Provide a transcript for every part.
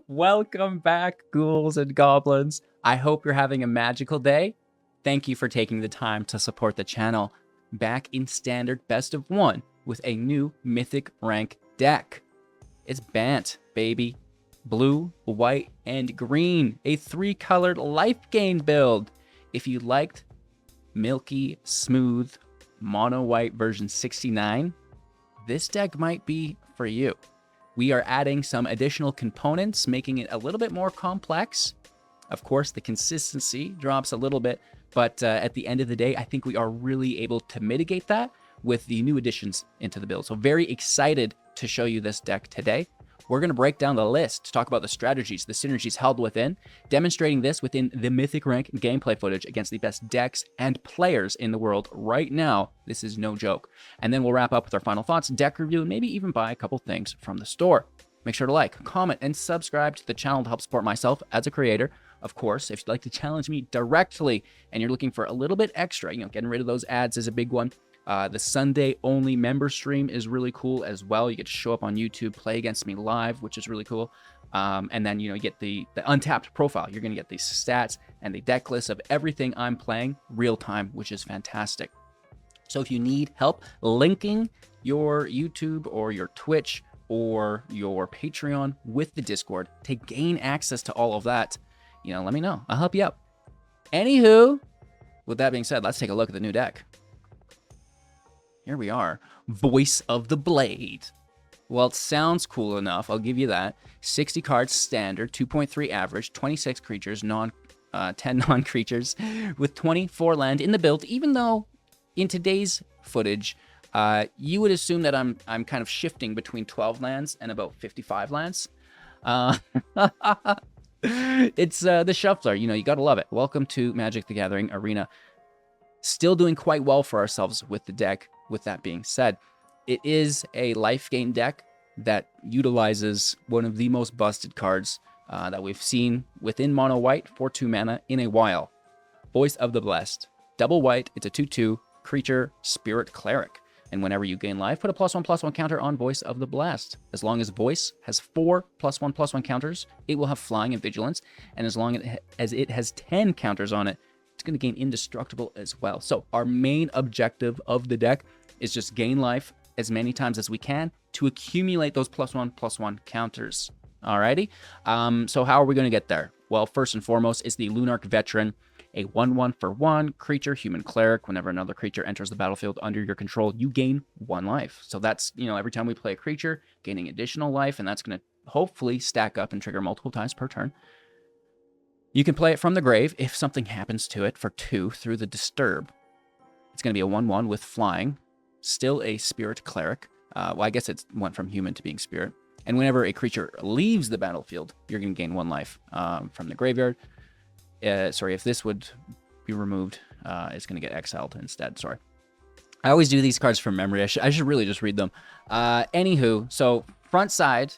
Welcome back, ghouls and goblins. I hope you're having a magical day. Thank you for taking the time to support the channel. Back in standard best of one with a new mythic rank deck. It's Bant, baby. Blue, white, and green. A 3-colored Lifegain build. If you liked milky, smooth, mono white version 69, this deck might be for you. We are adding some additional components, making it a little bit more complex. Of course, the consistency drops a little bit, but at the end of the day, I think we are really able to mitigate that with the new additions into the build. So very excited to show you this deck today. We're going to break down the list to talk about the strategies, the synergies held within, demonstrating this within the Mythic Rank gameplay footage against the best decks and players in the world right now. This is no joke. And then we'll wrap up with our final thoughts, deck review, and maybe even buy a couple things from the store. Make sure to like, comment, and subscribe to the channel to help support myself as a creator. Of course, if you'd like to challenge me directly and you're looking for a little bit extra, getting rid of those ads is a big one. The Sunday only member stream is really cool as well. You get to show up on YouTube, play against me live, which is really cool. And then, you get the untapped profile. You're going to get the stats and the deck list of everything I'm playing real time, which is fantastic. So if you need help linking your YouTube or your Twitch or your Patreon with the Discord to gain access to all of that, let me know. I'll help you out. Anywho, with that being said, let's take a look at the new deck. Here we are. Voice of the Blade. Well, it sounds cool enough. I'll give you that. 60 cards standard, 2.3 average, 26 creatures, 10 non-creatures, with 24 land in the build. Even though in today's footage, you would assume that I'm kind of shifting between 12 lands and about 55 lands. It's the shuffler. You gotta love it. Welcome to Magic the Gathering Arena. Still doing quite well for ourselves with the deck. With that being said, it is a Lifegain deck that utilizes one of the most busted cards that we've seen within mono white for 2 mana in a while. Voice of the Blessed. Double white, it's a 2/2 creature spirit cleric. And whenever you gain life, put a +1/+1 counter on Voice of the Blessed. As long as Voice has 4 +1/+1 counters, it will have flying and vigilance. And as long as it has 10 counters on it, it's going to gain indestructible as well. So our main objective of the deck is just gain life as many times as we can to accumulate those +1/+1 counters. Alrighty. So how are we going to get there? Well, first and foremost is the Lunarch Veteran, a 1/1 for 1 creature, human cleric. Whenever another creature enters the battlefield under your control, you gain 1 life. So that's, every time we play a creature, gaining additional life, and that's going to hopefully stack up and trigger multiple times per turn. You can play it from the grave if something happens to it for 2 through the Disturb. It's going to be a 1/1 with flying. Still a spirit cleric. Well, I guess it went from human to being spirit. And whenever a creature leaves the battlefield, you're going to gain 1 life from the graveyard. If this would be removed, it's going to get exiled instead. Sorry. I always do these cards from memory. I should really just read them. Anywho, so front side,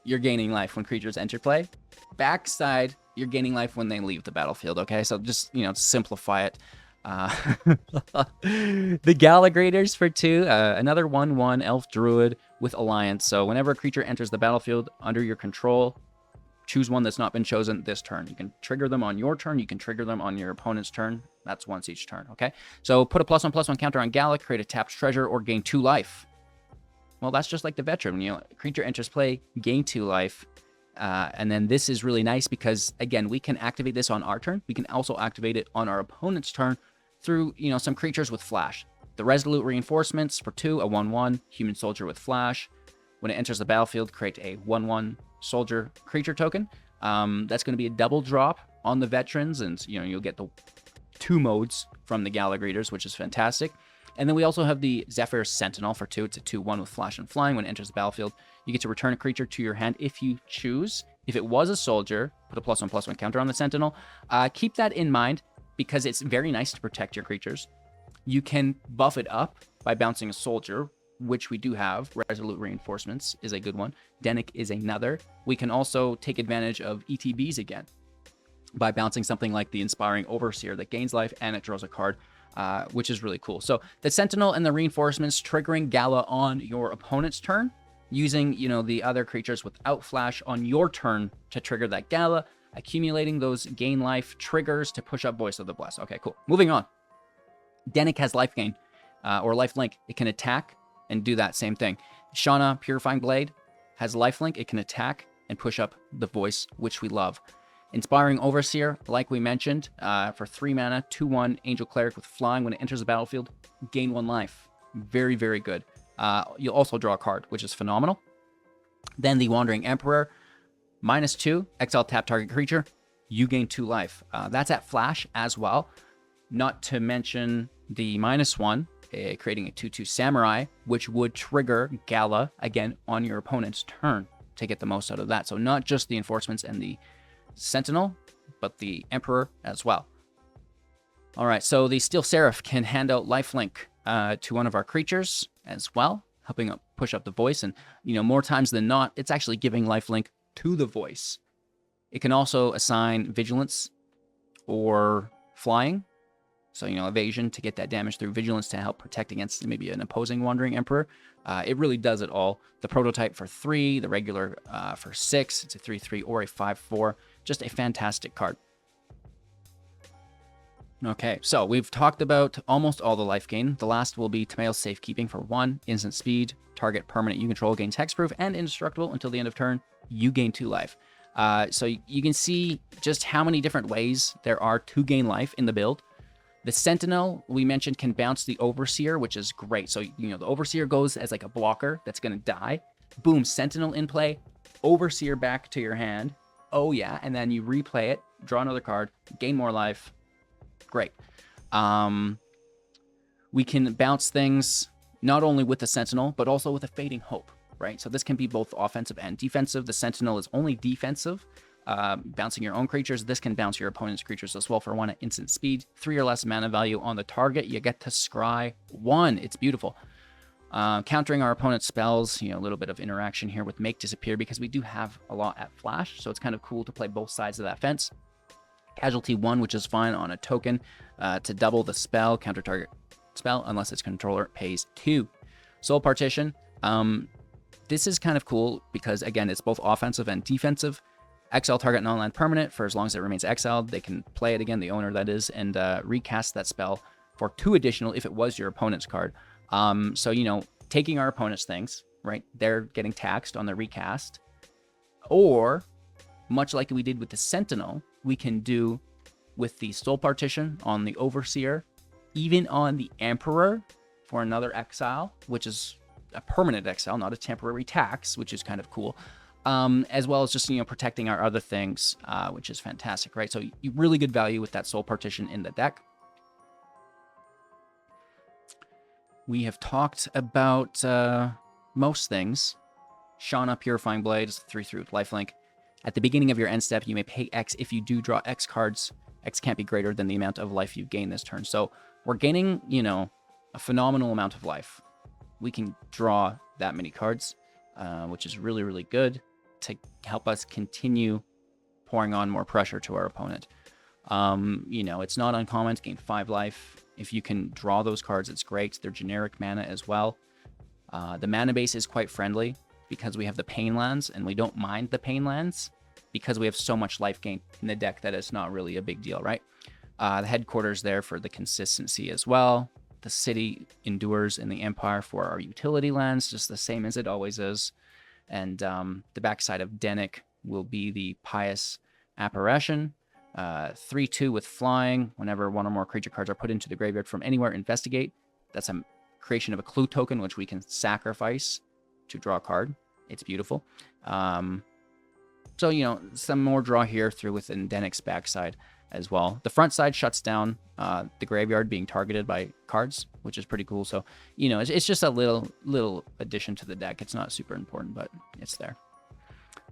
you're gaining life when creatures enter play. Back side, you're gaining life when they leave the battlefield, okay? So just, simplify it. The Gala Graders for 2, another 1/1 Elf Druid with Alliance. So whenever a creature enters the battlefield under your control, choose one that's not been chosen this turn. You can trigger them on your turn. You can trigger them on your opponent's turn. That's once each turn, okay? So put a +1/+1 counter on Gala, create a tapped treasure, or gain 2 life. Well, that's just like the Veteran. When a creature enters play, gain 2 life. And then this is really nice because, again, we can activate this on our turn. We can also activate it on our opponent's turn through, some creatures with flash. The Resolute Reinforcements for 2, a 1/1 human soldier with flash. When it enters the battlefield, create a 1/1 soldier creature token. That's going to be a double drop on the veterans, and you'll get the 2 modes from the Gala Greeters, which is fantastic. And then we also have the Zephyr Sentinel for 2. It's a 2/1 with flash and flying. When it enters the battlefield, you get to return a creature to your hand if you choose. If it was a soldier, put a +1/+1 counter on the Sentinel. Keep that in mind because it's very nice to protect your creatures. You can buff it up by bouncing a soldier, which we do have. Resolute Reinforcements is a good one. Denic is another. We can also take advantage of ETBs again by bouncing something like the Inspiring Overseer that gains life and it draws a card, which is really cool. So the Sentinel and the Reinforcements triggering Gala on your opponent's turn using, you know, the other creatures without flash on your turn to trigger that Gala, accumulating those gain life triggers to push up Voice of the Blessed. Okay, cool. Moving on. Denick has life gain or life link. It can attack and do that same thing. Shanna, Purifying Blade, has life link. It can attack and push up the Voice, which we love. Inspiring Overseer, like we mentioned, for 3 mana, 2/1 Angel Cleric with flying. When it enters the battlefield, gain 1 life. Very, very good. You'll also draw a card, which is phenomenal. Then the Wandering Emperor, -2, exile tap target creature, you gain 2 life. That's at flash as well. Not to mention the -1, creating a 2/2 Samurai, which would trigger Gala again on your opponent's turn to get the most out of that. So not just the Enforcements and the Sentinel, but the Emperor as well. All right, so the Steel Seraph can hand out lifelink to one of our creatures as well, helping push up the Voice. And, you know, more times than not, it's actually giving lifelink to the Voice. It can also assign Vigilance or Flying. So, you know, evasion to get that damage through vigilance to help protect against maybe an opposing Wandering Emperor. It really does it all. The prototype for 3, the regular for 6. It's a 3/3 or a 5/4. Just a fantastic card. Okay, so we've talked about almost all the life gain. The last will be Tamael's Safekeeping for 1, instant speed. Target permanent you control gains hexproof and indestructible until the end of turn. You gain 2 life. So you can see just how many different ways there are to gain life in the build. The Sentinel, we mentioned, can bounce the Overseer, which is great. So, you know, the Overseer goes as like a blocker that's going to die. Boom, Sentinel in play, Overseer back to your hand. Oh, yeah, and then you replay it, draw another card, gain more life. Great. We can bounce things not only with the Sentinel, but also with a Fading Hope, right? So this can be both offensive and defensive. The Sentinel is only defensive. Bouncing your own creatures. This can bounce your opponent's creatures as well for 1 at instant speed. 3 or less mana value on the target. You get to scry 1. It's beautiful. Countering our opponent's spells. You know, a little bit of interaction here with Make Disappear because we do have a lot at flash. So it's kind of cool to play both sides of that fence. Casualty 1, which is fine on a token to double the spell, counter target spell, unless its controller pays 2. Soul Partition. This is kind of cool because, again, it's both offensive and defensive. Exile target non-land permanent for as long as it remains exiled. They can play it again, the owner that is, and recast that spell for 2 additional if it was your opponent's card. So, you know, taking our opponent's things, right? They're getting taxed on the recast. Or, much like we did with the Sentinel, we can do with the Soul Partition on the Overseer, even on the Emperor for another exile, which is a permanent exile, not a temporary tax, which is kind of cool. As well as just, you know, protecting our other things, which is fantastic, right? So really good value with that Soul Partition in the deck. We have talked about most things. Shanna, Purifying Blade is 3/3 with lifelink. At the beginning of your end step, you may pay X. If you do draw X cards, X can't be greater than the amount of life you've gained this turn. So we're gaining, you know, a phenomenal amount of life. We can draw that many cards, which is really, really good to help us continue pouring on more pressure to our opponent. You know, it's not uncommon to gain 5 life. If you can draw those cards, it's great. They're generic mana as well. The mana base is quite friendly because we have the Pain lands, and we don't mind the Pain lands because we have so much life gain in the deck that it's not really a big deal, right? The headquarters there for the consistency as well. The city endures in the Empire for our utility lands, just the same as it always is. And the backside of Denick will be the Pious Apparition. 3/2 with flying. Whenever 1 or more creature cards are put into the graveyard from anywhere, investigate. That's a creation of a clue token, which we can sacrifice to draw a card. It's beautiful. So, you know, some more draw here through within Denick's backside as well. The front side shuts down the graveyard being targeted by cards, which is pretty cool. So, you know, it's just a little addition to the deck. It's not super important, but it's there.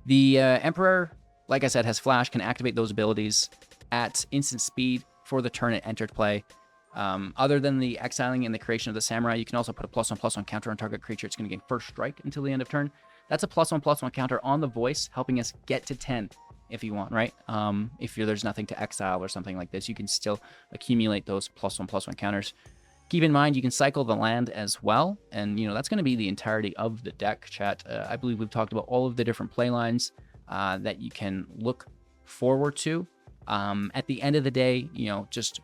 The Emperor, like I said, has flash, can activate those abilities at instant speed for the turn it entered play. Other than the exiling and the creation of the Samurai, you can also put a +1/+1 counter on target creature. It's going to gain first strike until the end of turn. That's a +1/+1 counter on the Voice, helping us get to 10 if you want, right? If there's nothing to exile or something like this, you can still accumulate those +1/+1 counters. Keep in mind, you can cycle the land as well, and that's going to be the entirety of the deck, chat. I believe we've talked about all of the different play lines that you can look forward to. At the end of the day, just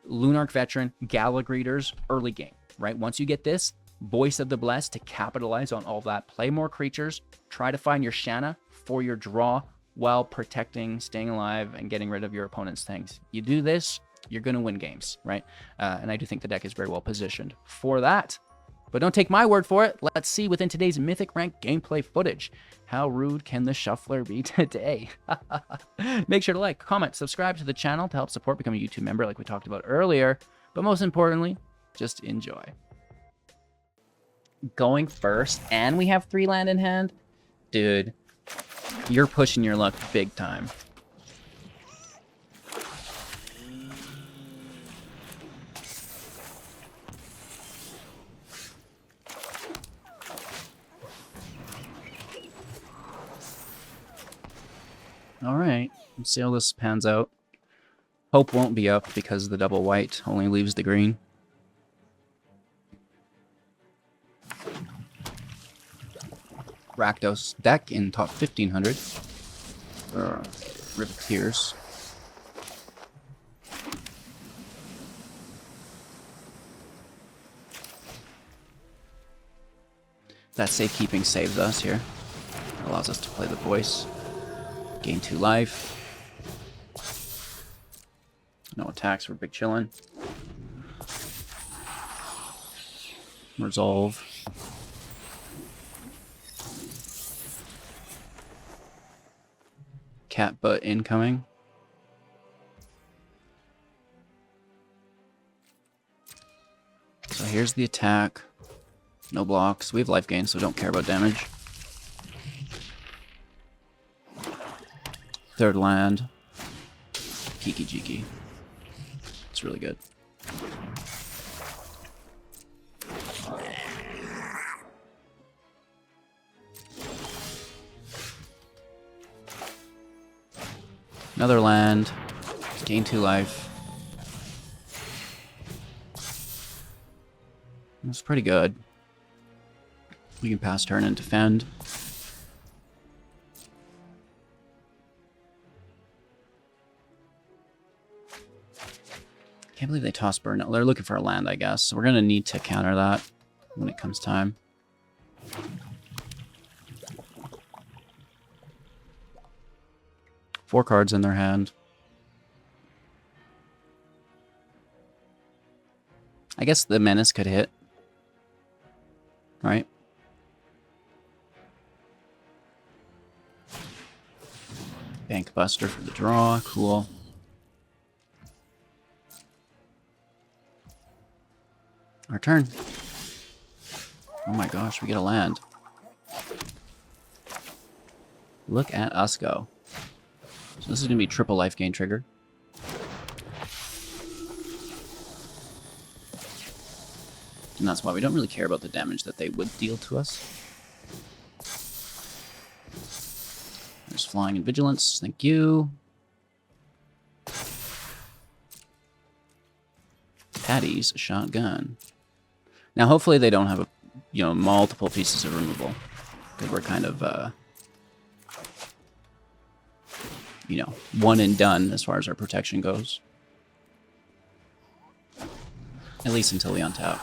Lunarch Veteran, Gala Greeters, early game, right? Once you get this, Voice of the Blessed to capitalize on all that. Play more creatures, try to find your Shanna for your draw while protecting, staying alive, and getting rid of your opponent's things. You do this, you're going to win games, right? And I do think the deck is very well positioned for that. But don't take my word for it. Let's see within today's Mythic Rank gameplay footage. How rude can the shuffler be today? Make sure to like, comment, subscribe to the channel to help support becoming a YouTube member like we talked about earlier. But most importantly, just enjoy. Going first, and we have 3 land in hand? Dude, you're pushing your luck big time. Alright, let's see how this pans out. Hope won't be up because the double white only leaves the green. Rakdos deck in top 1500. Rivet Tears. That safekeeping saves us here. Allows us to play the voice. Gain 2 life. No attacks, we're big chillin'. Resolve. Cat butt incoming. So here's the attack. No blocks. We have life gain, so don't care about damage. Third land. Kiki Jiki. It's really good. Another land. Gain 2 life. That's pretty good. We can pass turn and defend. Can't believe they tossed burn. They're looking for a land, I guess. So we're going to need to counter that when it comes time. Four cards in their hand. I guess the Menace could hit. Right? Bank Buster for the draw. Cool. Our turn. Oh my gosh, we get a land. Look at us go. So this is going to be triple life gain trigger. And that's why we don't really care about the damage that they would deal to us. There's Flying and Vigilance. Thank you. Patty's Shotgun. Now, hopefully they don't have multiple pieces of removal, because we're kind of, one and done as far as our protection goes. At least until we untap.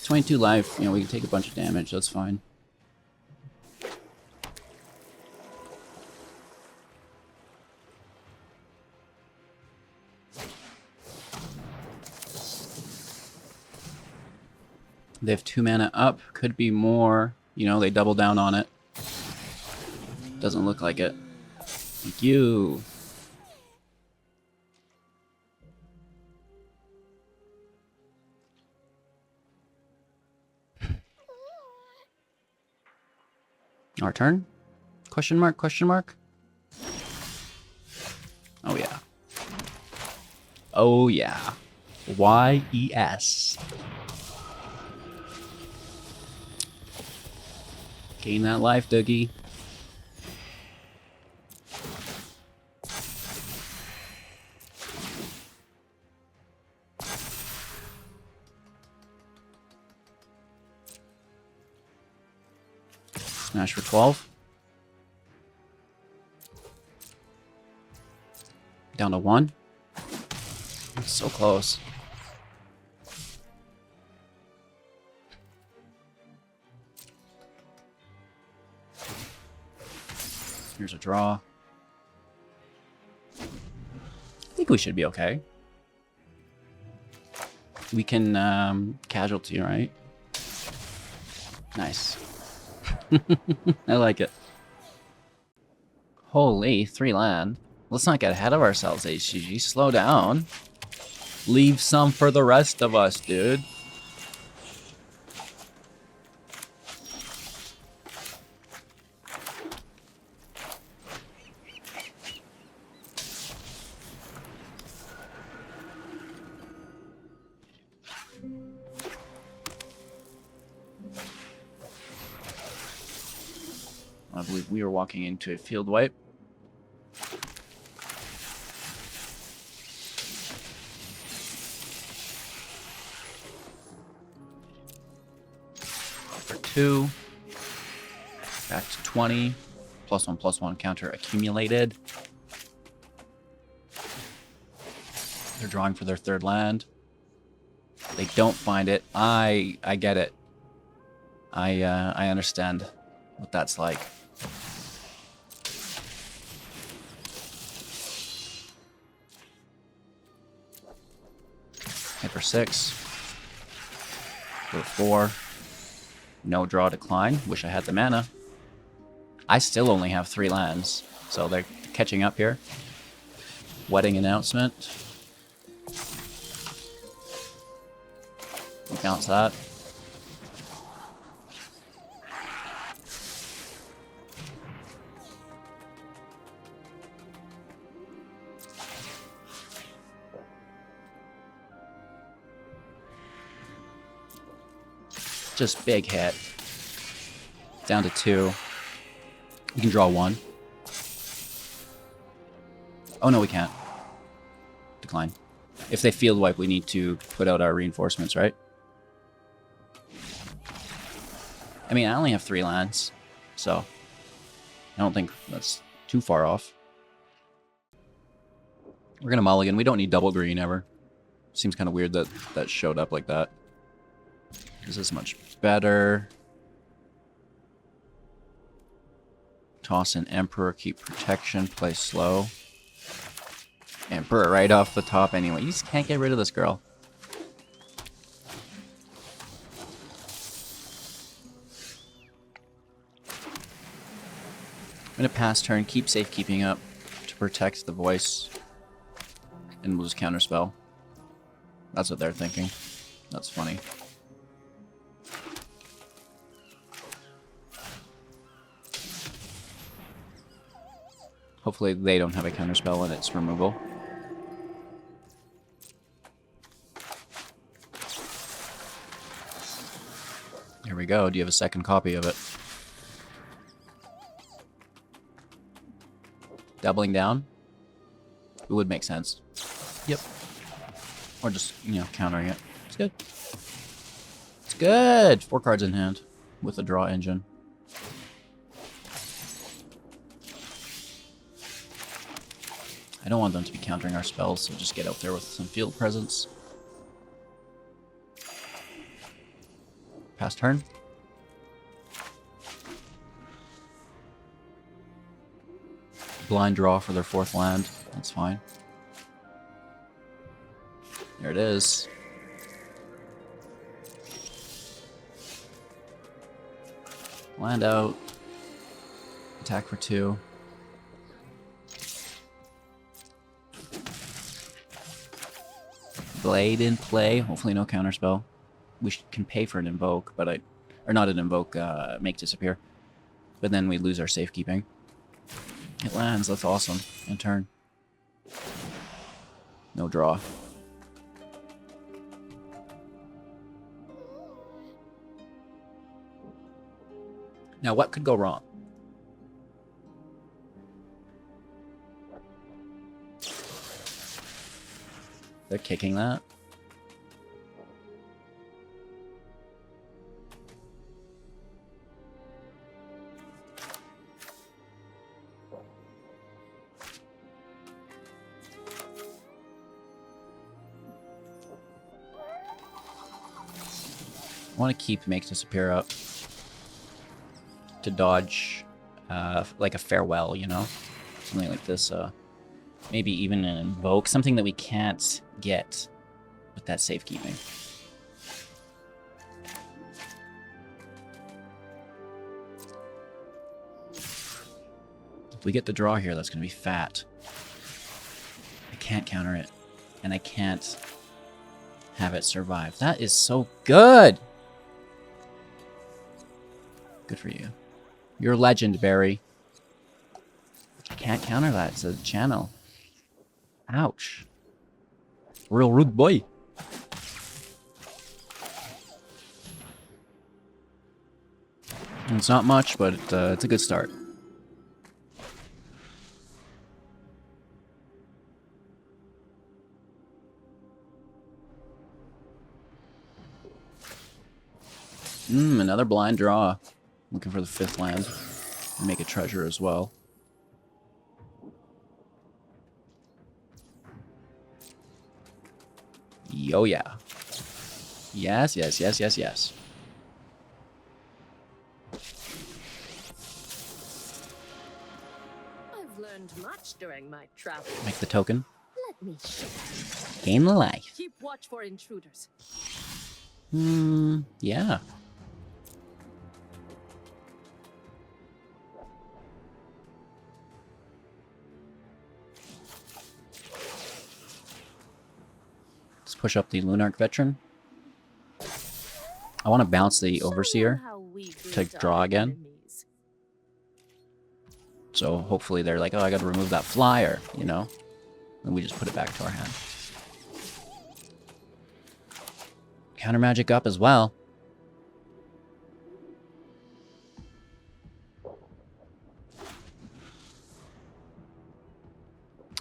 22 life, we can take a bunch of damage, that's fine. They have 2 mana up, could be more. They double down on it. Doesn't look like it. Thank you. Our turn? Question mark, question mark? Oh yeah. Oh yeah. Y-E-S. Gain that life, Dougie. Smash for 12. Down to 1. So close. Here's a draw. I think we should be okay. We can casualty, right? Nice. I like it. Holy, 3 land. Let's not get ahead of ourselves, HGG. Slow down. Leave some for the rest of us, dude. I believe we are walking into a field wipe. For 2. Back to 20. +1/+1 counter accumulated. They're drawing for their 3rd land. They don't find it. I get it. I understand what that's like. Hit for 6. For 4. No draw, decline. Wish I had the mana. I still only have 3 lands, so they're catching up here. Wedding announcement. Bounce that. Just big hit. Down to 2. We can draw 1. Oh no, we can't. Decline. If they field wipe, we need to put out our reinforcements, right? I mean, I only have 3 lands, so I don't think that's too far off. We're gonna mulligan. We don't need double green ever. Seems kind of weird that that showed up like that. This is much better. Toss in Emperor, keep protection, play slow. Emperor right off the top anyway. You just can't get rid of this girl. I'm gonna pass turn, keep safekeeping up to protect the voice, and we'll just counterspell. That's what they're thinking. That's funny. Hopefully they don't have a counterspell and it's removal. Here we go. Do you have a second copy of it? Doubling down? It would make sense. Yep. Or just, you know, countering it. It's good. It's good! 4 cards in hand with a draw engine. I don't want them to be countering our spells, so just get out there with some field presence. Pass turn. Blind draw for their 4th land. That's fine. There it is. Land out. Attack for 2. Blade in play. Hopefully no counterspell. We can pay for an invoke, but or not an invoke, make disappear. But then we lose our safekeeping. It lands, that's awesome. In turn. No draw. Now what could go wrong? They're kicking that. I want to keep Make Disappear up to dodge like a Farewell, you know? Something like this. Maybe even an Invoke. Something that we can't get with that safekeeping. If we get the draw here, that's going to be fat. I can't counter it. And I can't have it survive. That is so good! Good for you. You're a legend, Barry. I can't counter that. It's a channel. Ouch. Real rude boy. It's not much, but it's a good start. Another blind draw. Looking for the 5th land. Make a treasure as well. Yo, yeah. Yes, yes, yes, yes, yes. I've learned much during my travel. Make the token. Let me share. Gain the life. Keep watch for intruders. Yeah. Let's push up the Lunarch Veteran. I want to bounce the Overseer to draw again. So hopefully they're like, oh, I got to remove that flyer, you know? And we just put it back to our hand. Counter magic up as well.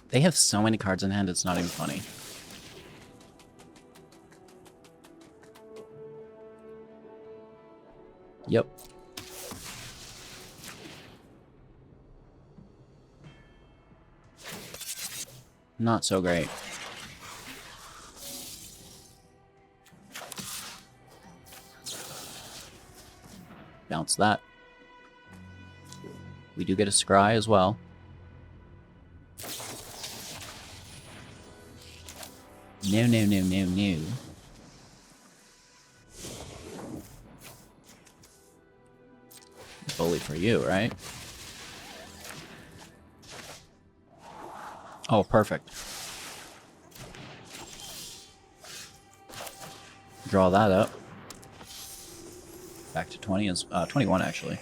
They have so many cards in hand, it's not even funny. Yep. Not so great. Bounce that. We do get a scry as well. No, no, no, no, no. Bully for you, right? Oh, perfect. Draw that up. Back to 20 is 21 actually.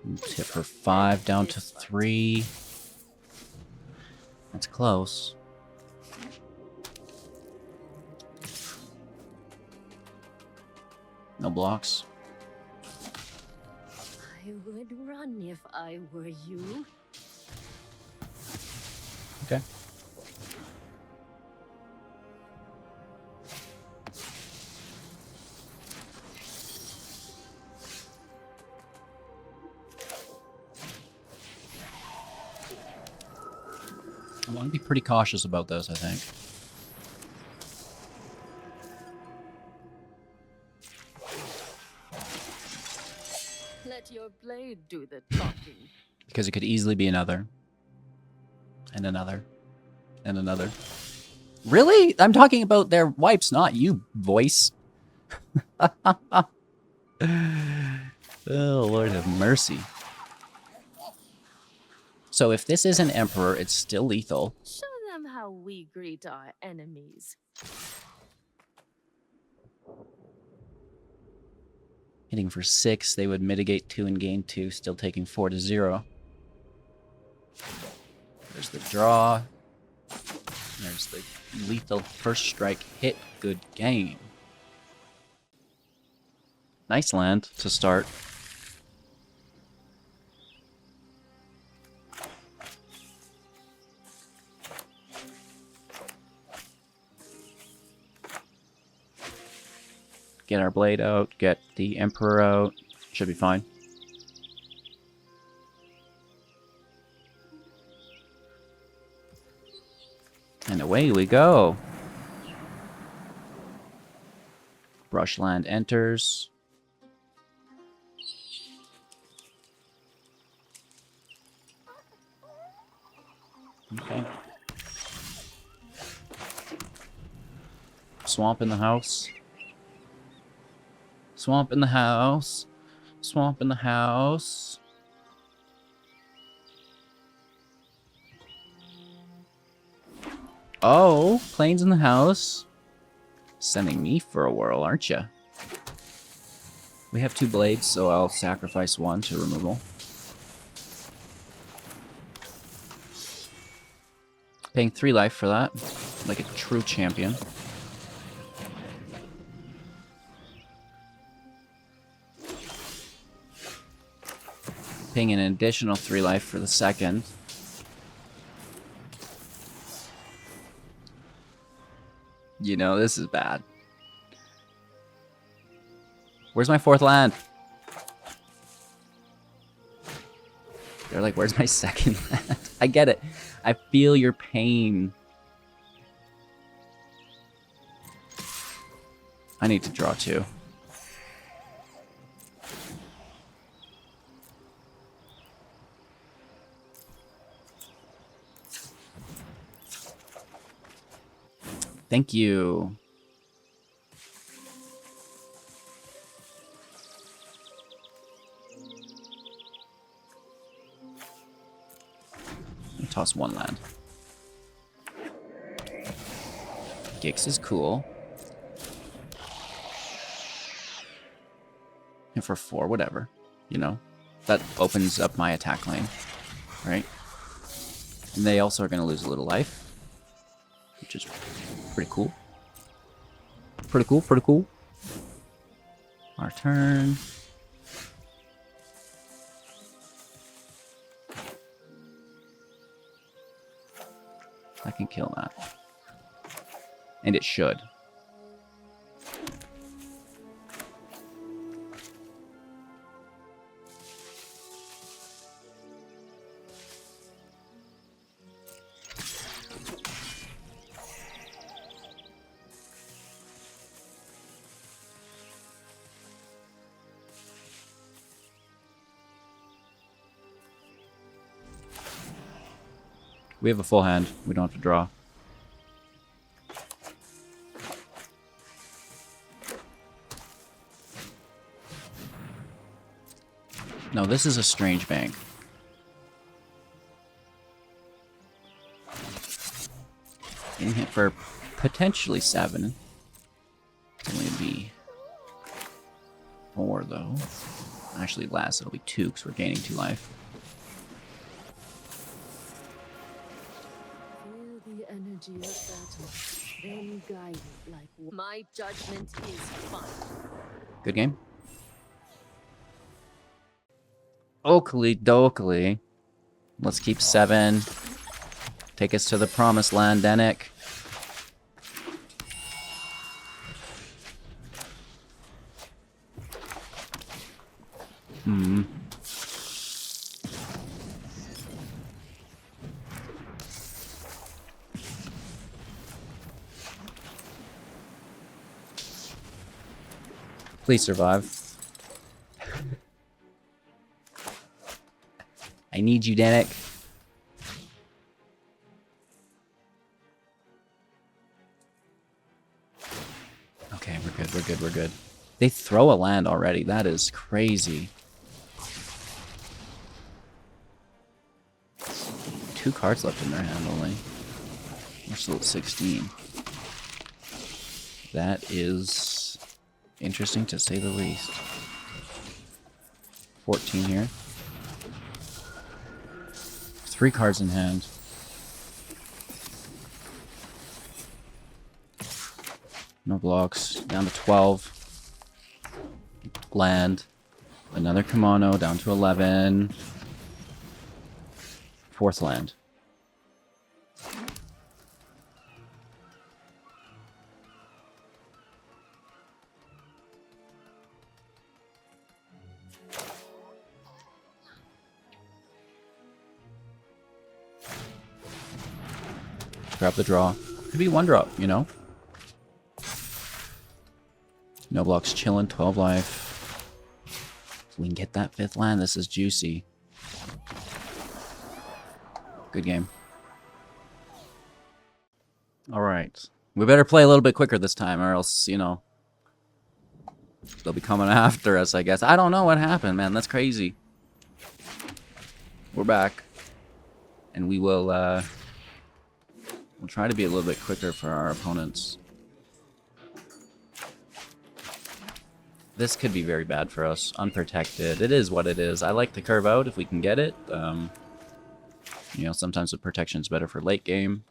Let's hit for 5 down to 3. That's close. No blocks. I would run if I were you. Okay. I want to be pretty cautious about this, I think. Let your blade do the talking. Because it could easily be another. And another. And another. Really? I'm talking about their wipes, not you, voice. Oh, Lord have mercy. So if this is an Emperor, it's still lethal. Show them how we greet our enemies. Hitting for 6, they would mitigate 2 and gain 2, still taking 4 to 0. There's the draw. There's the lethal first strike hit. Good game. Nice land to start. Get our blade out. Get the Emperor out. Should be fine. And away we go. Brushland enters. Okay. Swamp in the house. Swamp in the house. Swamp in the house. Oh, planes in the house. Sending me for a whirl, aren't you? We have 2 blades, so I'll sacrifice 1 to removal. Paying 3 life for that, like a true champion. Paying an additional 3 life for the second. You know, this is bad. Where's my 4th land? They're like, where's my 2nd land? I get it. I feel your pain. I need to draw 2. Thank you. Toss 1 land. Gix is cool. And for 4, whatever. You know, that opens up my attack lane, right? And they also are going to lose a little life, which is pretty cool. Pretty cool, pretty cool. Our turn. I can kill that. And it should. We have a full hand. We don't have to draw. No, this is a strange bank. Getting hit for potentially 7. It's only be 4 though. Actually, last it'll be 2 because we're gaining 2 life. The energy of battle, then guide it like my judgment is fine. Good game. Oakley dokley. Let's keep 7. Take us to the promised land, Denick. Please survive. I need you, Denick. Okay, we're good, we're good, we're good. They throw a land already. That is crazy. 2 cards left in their hand only. We're still at 16. That is interesting to say the least. 14 here. 3 cards in hand. No blocks. Down to 12. Land. Another kimono. Down to 11. 4th land. Grab the draw. Could be one drop, you know? No blocks chilling, 12 life. If we can get that 5th land, this is juicy. Good game. Alright. We better play a little bit quicker this time, or else, you know, they'll be coming after us, I guess. I don't know what happened, man. That's crazy. We're back. And we will, we'll try to be a little bit quicker for our opponents. This could be very bad for us. Unprotected. It is what it is. I like to curve out if we can get it. You know, sometimes the protection's better for late game.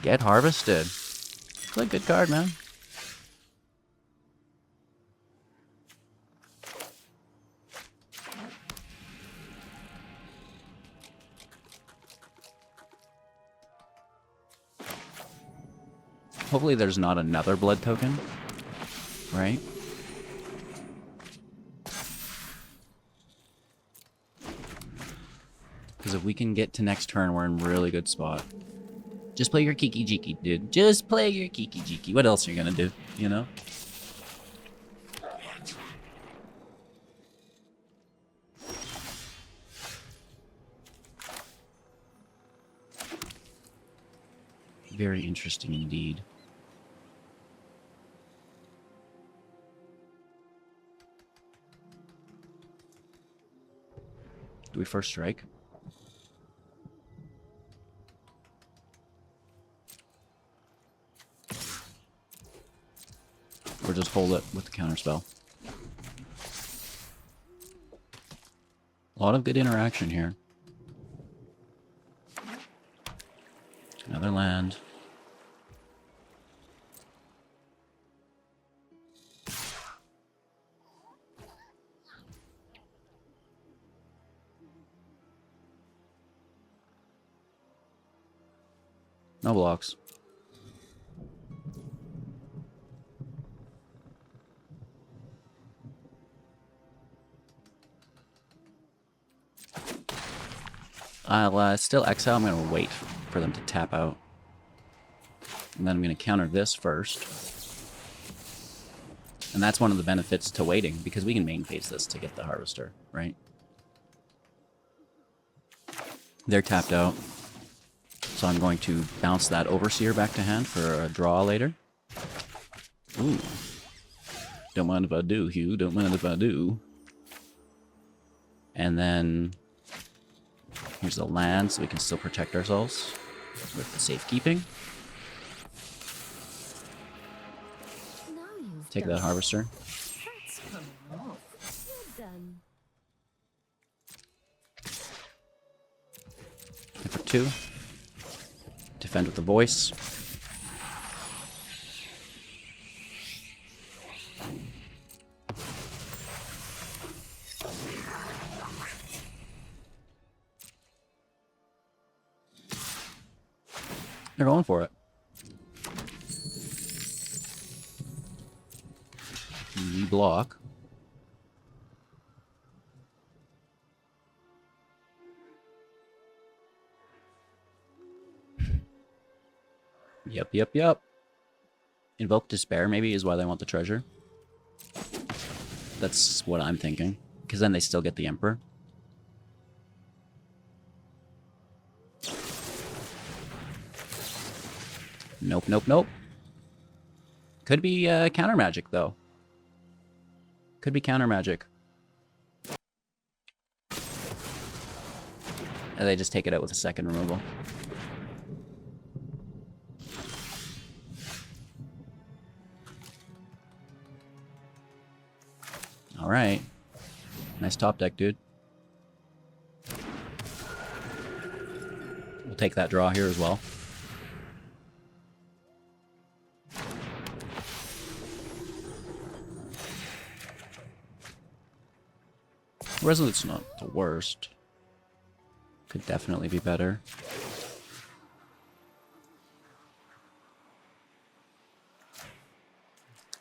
Get harvested. Play a good card, man. Hopefully there's not another blood token, right? Because if we can get to next turn, we're in a really good spot. Just play your Kiki Jiki, dude. Just play your Kiki Jiki. What else are you gonna do, you know? Very interesting indeed. Do we first strike? Or just hold it with the counterspell? A lot of good interaction here. Another land. No blocks. I'll still exile. I'm going to wait for them to tap out. And then I'm going to counter this first. And that's one of the benefits to waiting, because we can main phase this to get the Harvester, right? They're tapped out. So I'm going to bounce that Overseer back to hand for a draw later. Ooh. Don't mind if I do, Hugh. Don't mind if I do. And then here's the land, so we can still protect ourselves with the safekeeping. Take that Harvester. That's coming off. You're done. And for 2. Defend with the voice. They're going for it. We block. Yep. Invoke Despair maybe is why they want the treasure. That's what I'm thinking. Because then they still get the Emperor. Nope. Could be counter magic, though. Could be counter magic. And they just take it out with a second removal. Alright. Nice top deck, dude. We'll take that draw here as well. Resolute's not the worst. Could definitely be better.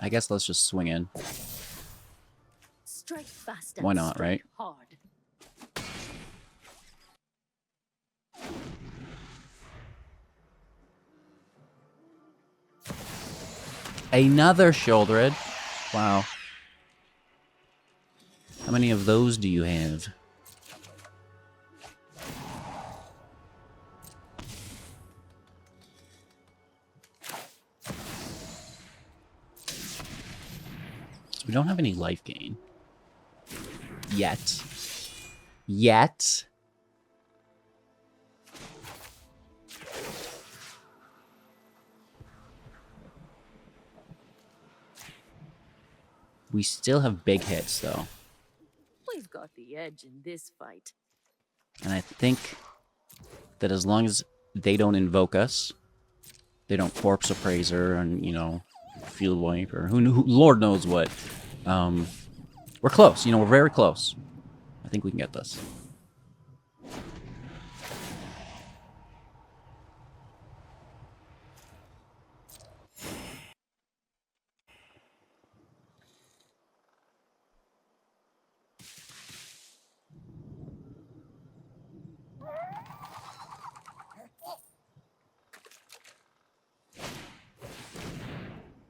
I guess let's just swing in. Strike fast Why and not, strike right? hard. Another Shieldred. Wow. How many of those do you have? So we don't have any life gain. Yet. Yet. We still have big hits, though. We've got the edge in this fight. And I think that as long as they don't invoke us, they don't Corpse Appraiser and, you know, Field Wipe or who Lord knows what. We're close. You know, we're very close. I think we can get this.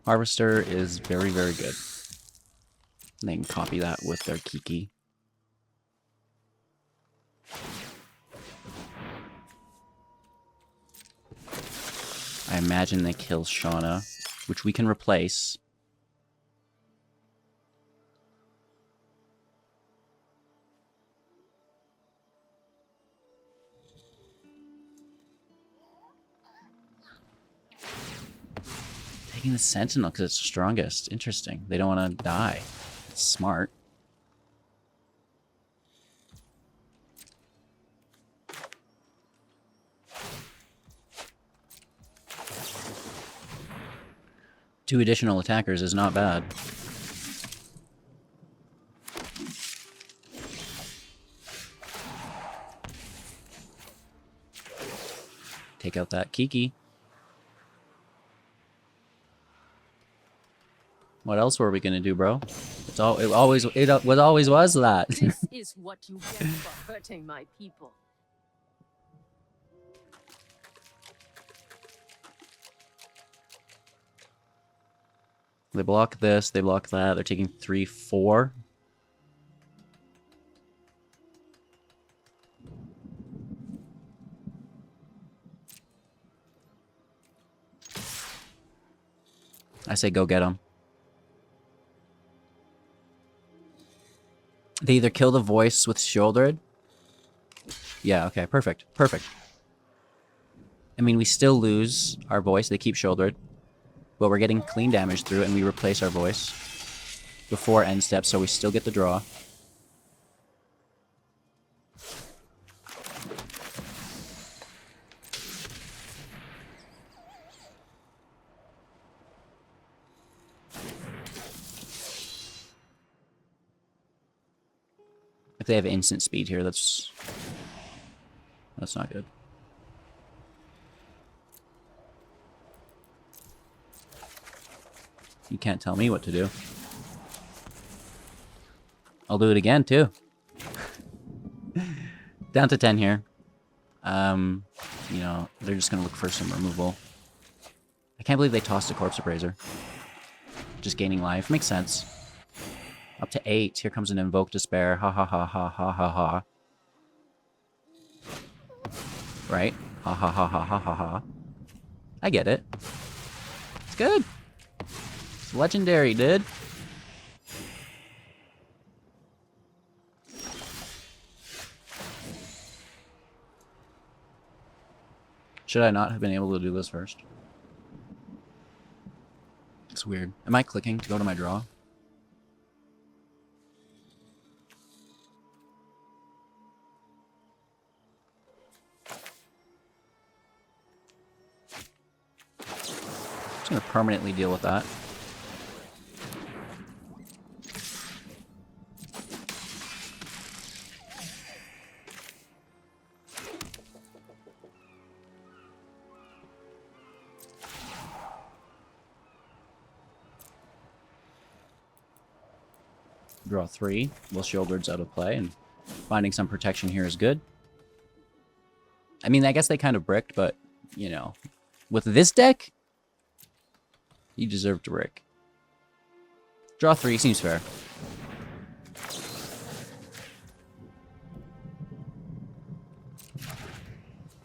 Harvester is very, very good. And they can copy that with their Kiki. I imagine they kill Shanna, which we can replace. Taking the Sentinel because it's strongest. Interesting. They don't want to die. It's smart. Two additional attackers is not bad. Take out that Kiki. What else were we gonna do, bro? It always was that. This is what you get for hurting my people. They block this, they block that. They're taking 3, 4. I say go get them. They either kill the voice with Shieldred. Yeah, okay, perfect. Perfect. I mean, we still lose our voice. They keep Shieldred. But we're getting clean damage through it, and we replace our voice before end step, so we still get the draw. If they have instant speed here, that's not good. You can't tell me what to do. I'll do it again, too. Down to 10 here. You know, they're just gonna look for some removal. I can't believe they tossed a Corpse Appraiser. Just gaining life. Makes sense. Up to 8. Here comes an Invoke Despair. Ha ha ha ha ha ha ha. Right? Ha ha ha ha ha ha ha. I get it. It's good. It's legendary, dude. Should I not have been able to do this first? It's weird. Am I clicking to go to my draw? I'm just gonna permanently deal with that. Draw 3. Will Shieldred's out of play, and finding some protection here is good. I mean, I guess they kind of bricked, but, you know, with this deck, you deserve to brick. Draw 3 seems fair.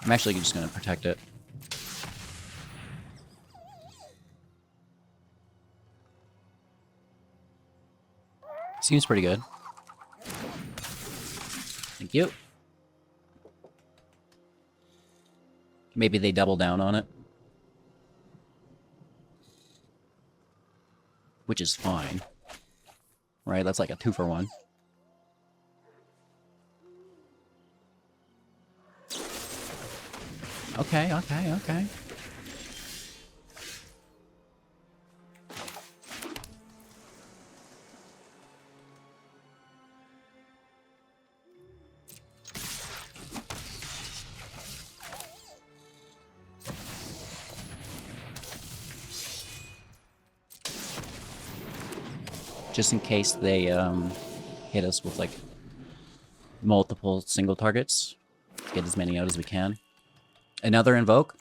I'm actually just going to protect it. Seems pretty good. Thank you. Maybe they double down on it. Which is fine. Right? That's like a 2-for-1. Okay, okay, okay. Just in case they hit us with like multiple single targets. Get as many out as we can. Another Invoke.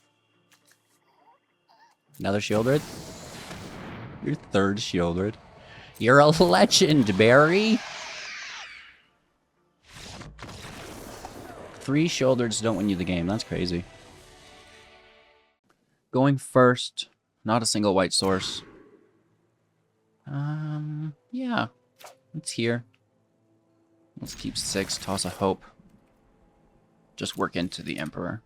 Another Shieldred. Your third Shieldred. You're a legend, Barry! 3 Shieldreds don't win you the game. That's crazy. Going first. Not a single white source. Yeah. It's here. Let's keep 6. Toss a Hope. Just work into the Emperor.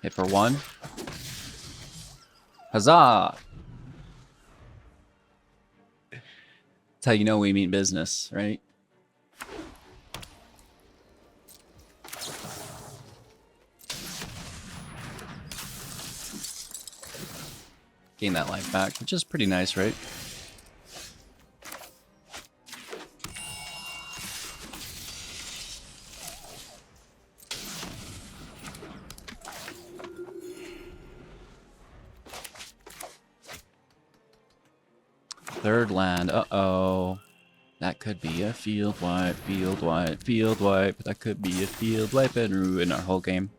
Hit for 1. Huzzah! That's how you know we mean business, right? Gain that life back, which is pretty nice, right? Third land, uh-oh. That could be a field wipe, field wipe, field wipe. That could be a field wipe and ruin our whole game.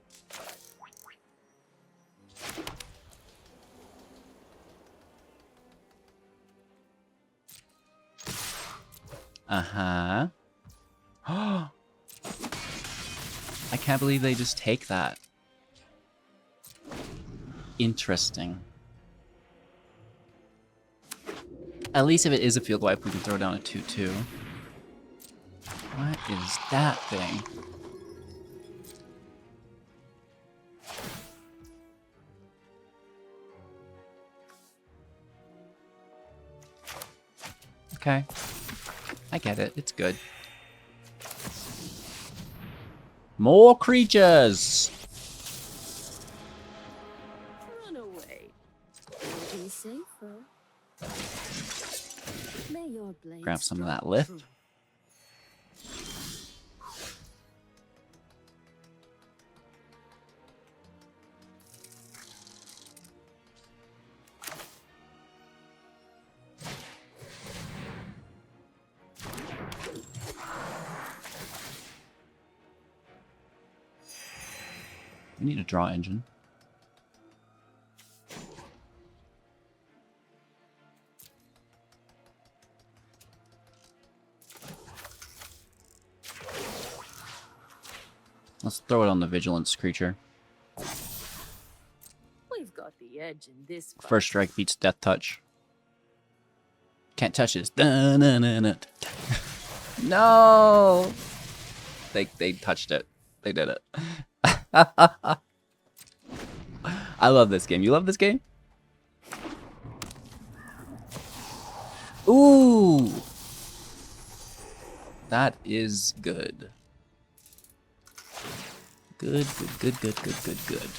Uh-huh. I can't believe they just take that. Interesting. At least if it is a field wipe, we can throw down a 2-2. What is that thing? Okay. I get it. It's good. More creatures! Run away. Be safer. May your blades Grab some of that strike lift. true. We need a draw engine. Let's throw it on the vigilance creature. We've got the edge in this fight. First strike beats death touch. Can't touch this. Dun-dun-dun-dun. No! They touched it. They did it. I love this game. You love this game? Ooh! That is good. Good, good, good, good, good, good, good.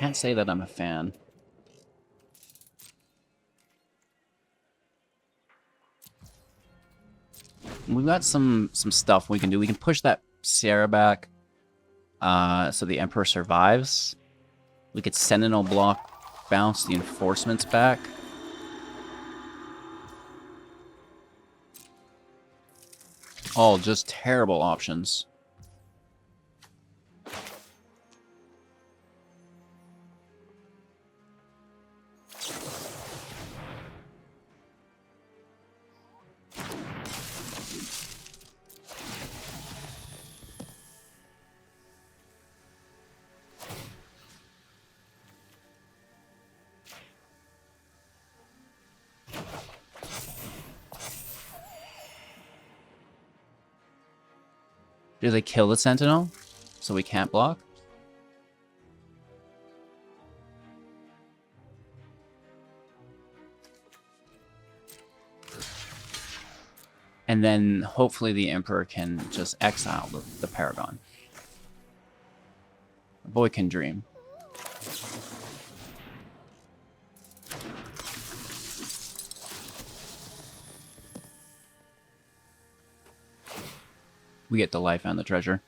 Can't say that I'm a fan. We've got some stuff we can do. We can push that Sierra back so the Emperor survives. We could Sentinel block, bounce the Enforcements back. All just terrible options. Do they kill the Sentinel so we can't block? And then hopefully the Emperor can just exile the Paragon. The boy can dream. We get the life and the treasure.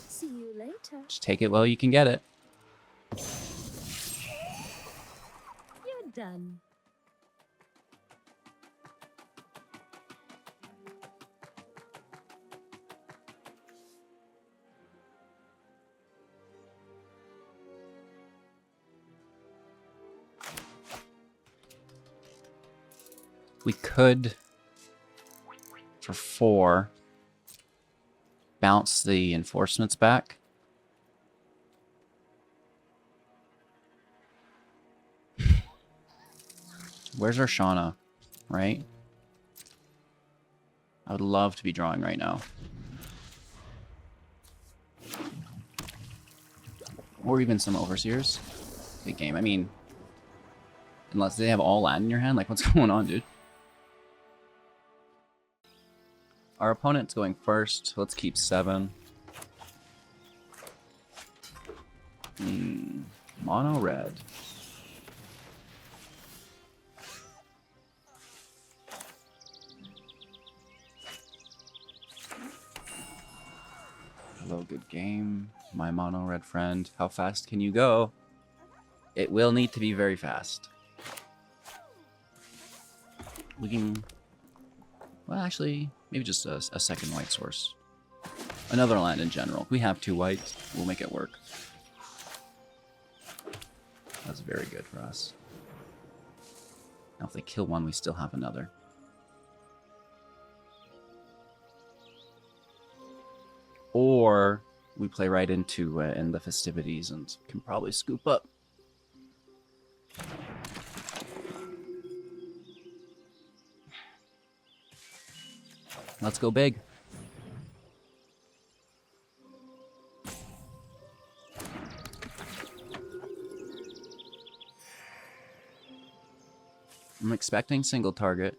See you later. Just take it while you can get it. You're done. We could, for 4, bounce the Enforcements back. Where's our Shanna, right? I would love to be drawing right now. Or even some Overseers. Big game. I mean, unless they have all land in your hand, like what's going on, dude? Our opponent's going first. Let's keep 7. Mono red. Hello, good game. My mono red friend. How fast can you go? It will need to be very fast. We can... Well, actually, maybe just a second white source. Another land in general. We have 2 whites. We'll make it work. That's very good for us. Now if they kill one, we still have another. Or we play right into in the festivities and can probably scoop up. Let's go big. I'm expecting single target.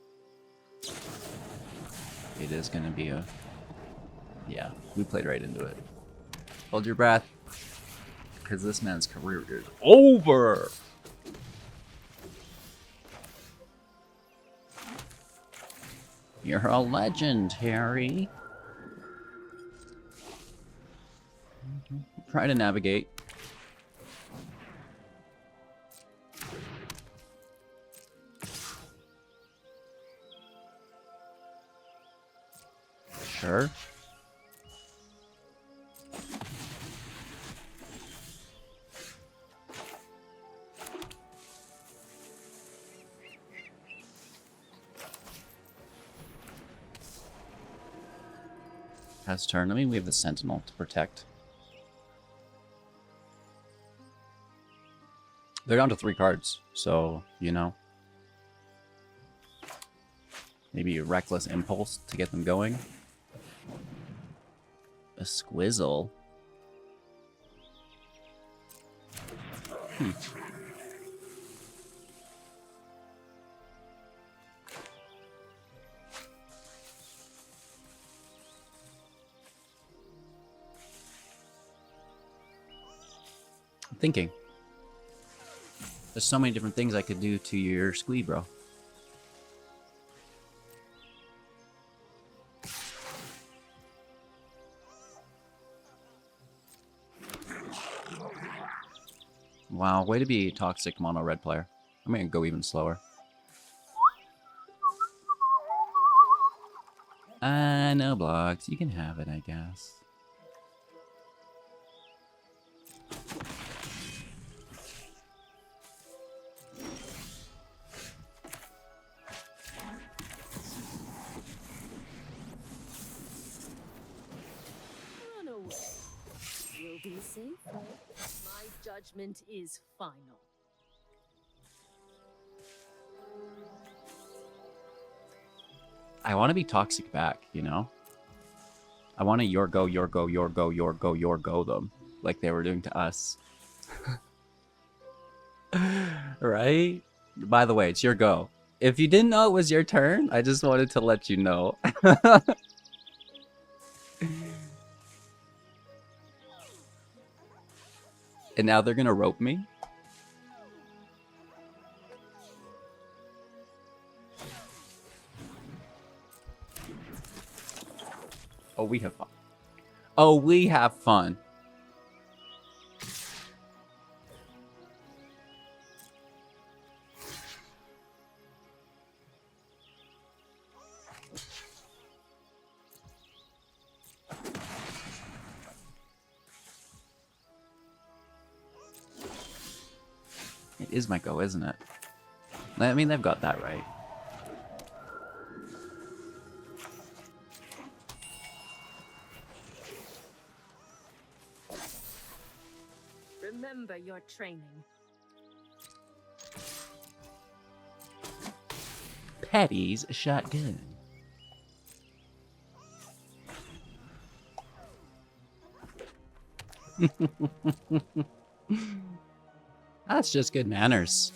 It is going to be a... Yeah, we played right into it. Hold your breath. Because this man's career is over! You're a legend, Harry. Try to navigate. Sure. Pass turn. I mean, we have the Sentinel to protect. They're down to 3 cards, so, you know. Maybe a Reckless Impulse to get them going. A Squizzle. thinking. There's so many different things I could do to your squee, bro. Wow, way to be a toxic mono red player. I'm gonna go even slower. No blocks. You can have it, I guess. Run away. You'll be safe. My judgment is final. I want to be toxic back, you know? I want to your go, your go, your go, your go, your go them. Like they were doing to us. Right? By the way, it's your go. If you didn't know it was your turn, I just wanted to let you know. And now they're gonna rope me? Oh, we have fun. Oh, we have fun. It is my go, isn't it? I mean, they've got that right. Remember your training. Patty's shotgun. That's just good manners.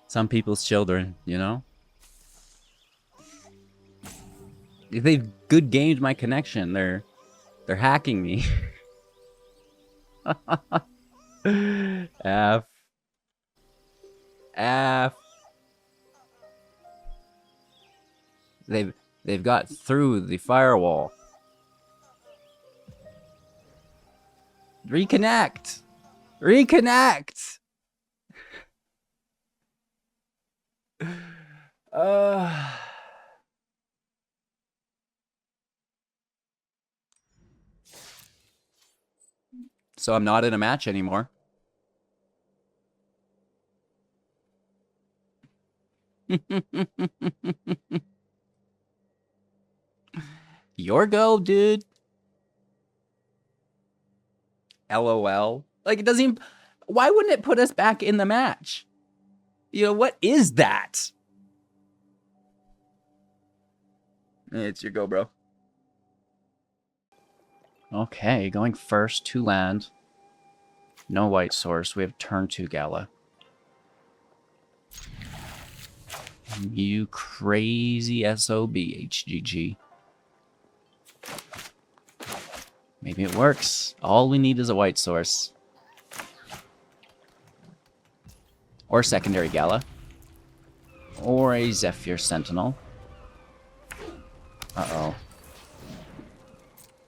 Some people's children, you know? They've good gamed my connection. They're hacking me. F. F. They've got through the firewall. Reconnect. Reconnect. So I'm not in a match anymore. Your go, dude. LOL. Like, it doesn't even... Why wouldn't it put us back in the match? You know, what is that? It's your go, bro. Okay, going first to land. No white source. We have turn 2 Gala. You crazy SOB, HGG. Maybe it works. All we need is a white source. Or secondary Gala. Or a Zephyr Sentinel. Uh-oh.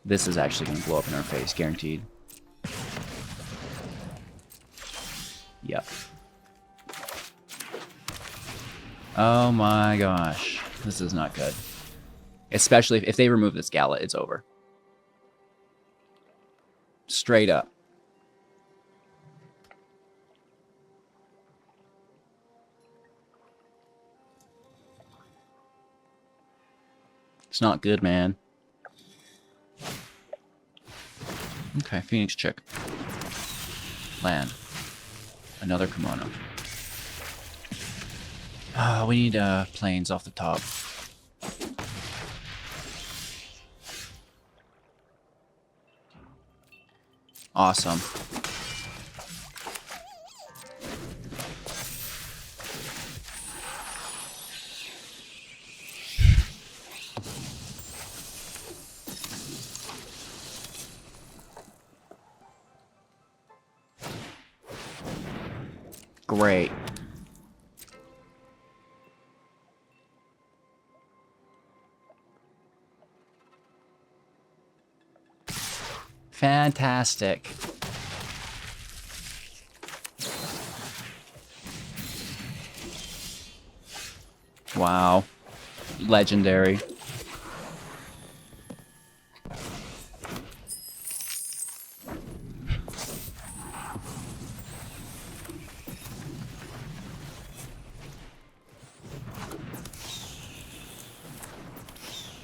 This is actually going to blow up in our face, guaranteed. Yep. Oh my gosh. This is not good. Especially if they remove this Gala, it's over. Straight up. It's not good, man. Okay, Phoenix Chick. Land. Another kimono. Oh, we need planes off the top. Awesome. Great. Fantastic. Wow. Legendary.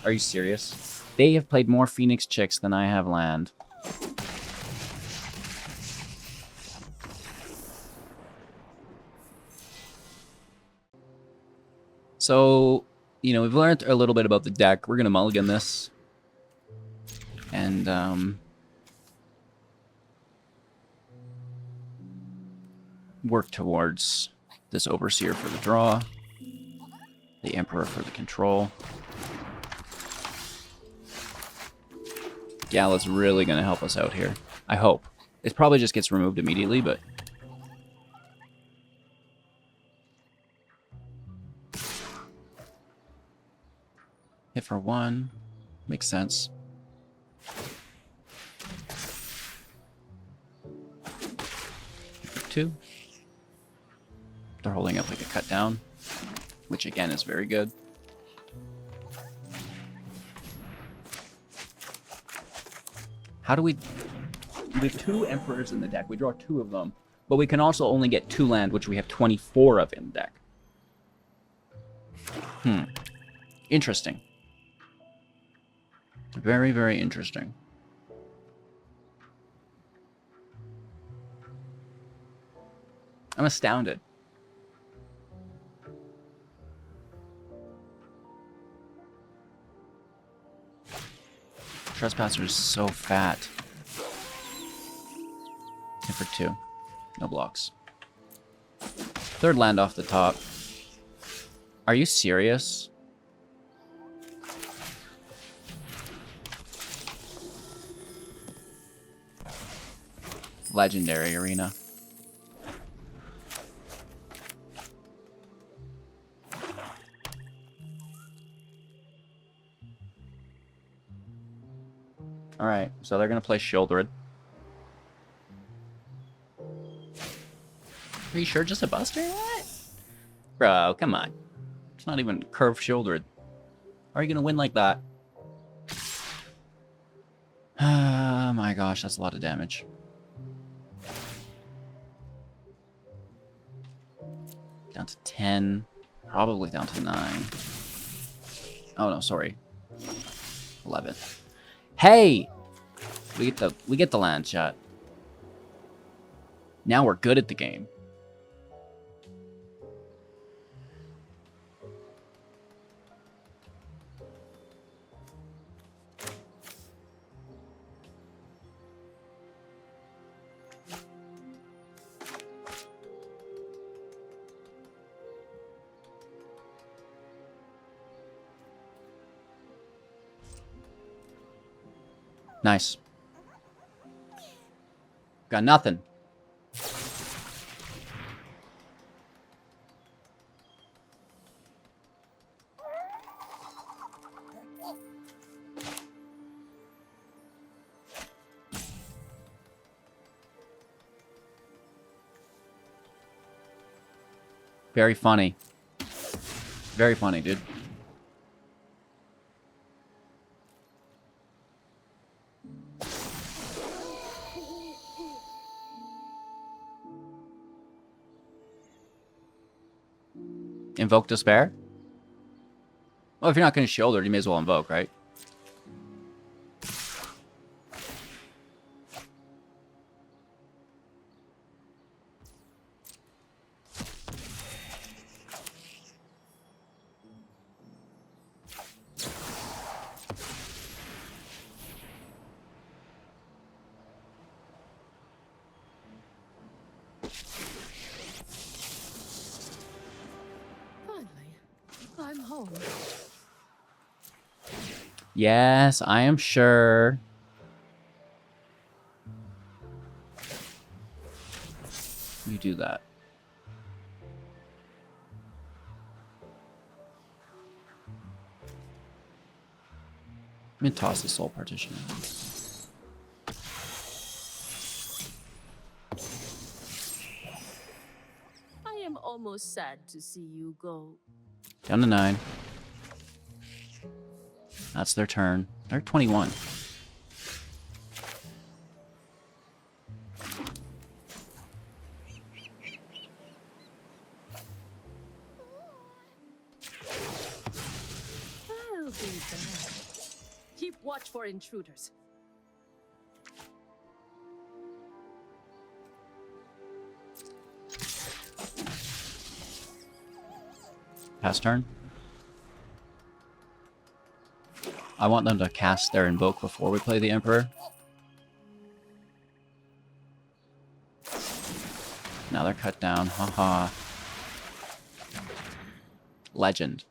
Are you serious? They have played more Phoenix Chicks than I have land. So, you know, we've learned a little bit about the deck. We're going to mulligan this. And, work towards this Overseer for the draw. The Emperor for the control. Gala's really going to help us out here. I hope. It probably just gets removed immediately, but... hit for 1. Makes sense. Hit for 2. They're holding up like a cut down, which again is very good. How do we have 2 Emperors in the deck. We draw 2 of them, but we can also only get 2 land, which we have 24 of in the deck. Interesting. Very, very interesting. I'm astounded. Trespasser is so fat. Hit for 2. No blocks. 3rd land off the top. Are you serious? Legendary Arena. Alright, so they're going to play Shieldred. Are you sure just a Buster? What? Bro, come on. It's not even curved Shieldred. How are you going to win like that? Oh my gosh, that's a lot of damage. Down to 10. Probably down to 9. Oh no, sorry. 11. Hey! We get the land shot. Now we're good at the game. Nice. Got nothing. Very funny. Very funny, dude. Invoke Despair? Well, if you're not going to Shoulder, you may as well invoke, right? I'm home. Yes, I am sure. You do that. Let me toss the soul partition. I am almost sad to see you go. Down to 9. That's their turn. They're 21. I'll be back. Keep watch for intruders. Pass turn. I want them to cast their invoke before we play the Emperor. Now they're cut down. Haha. Legend.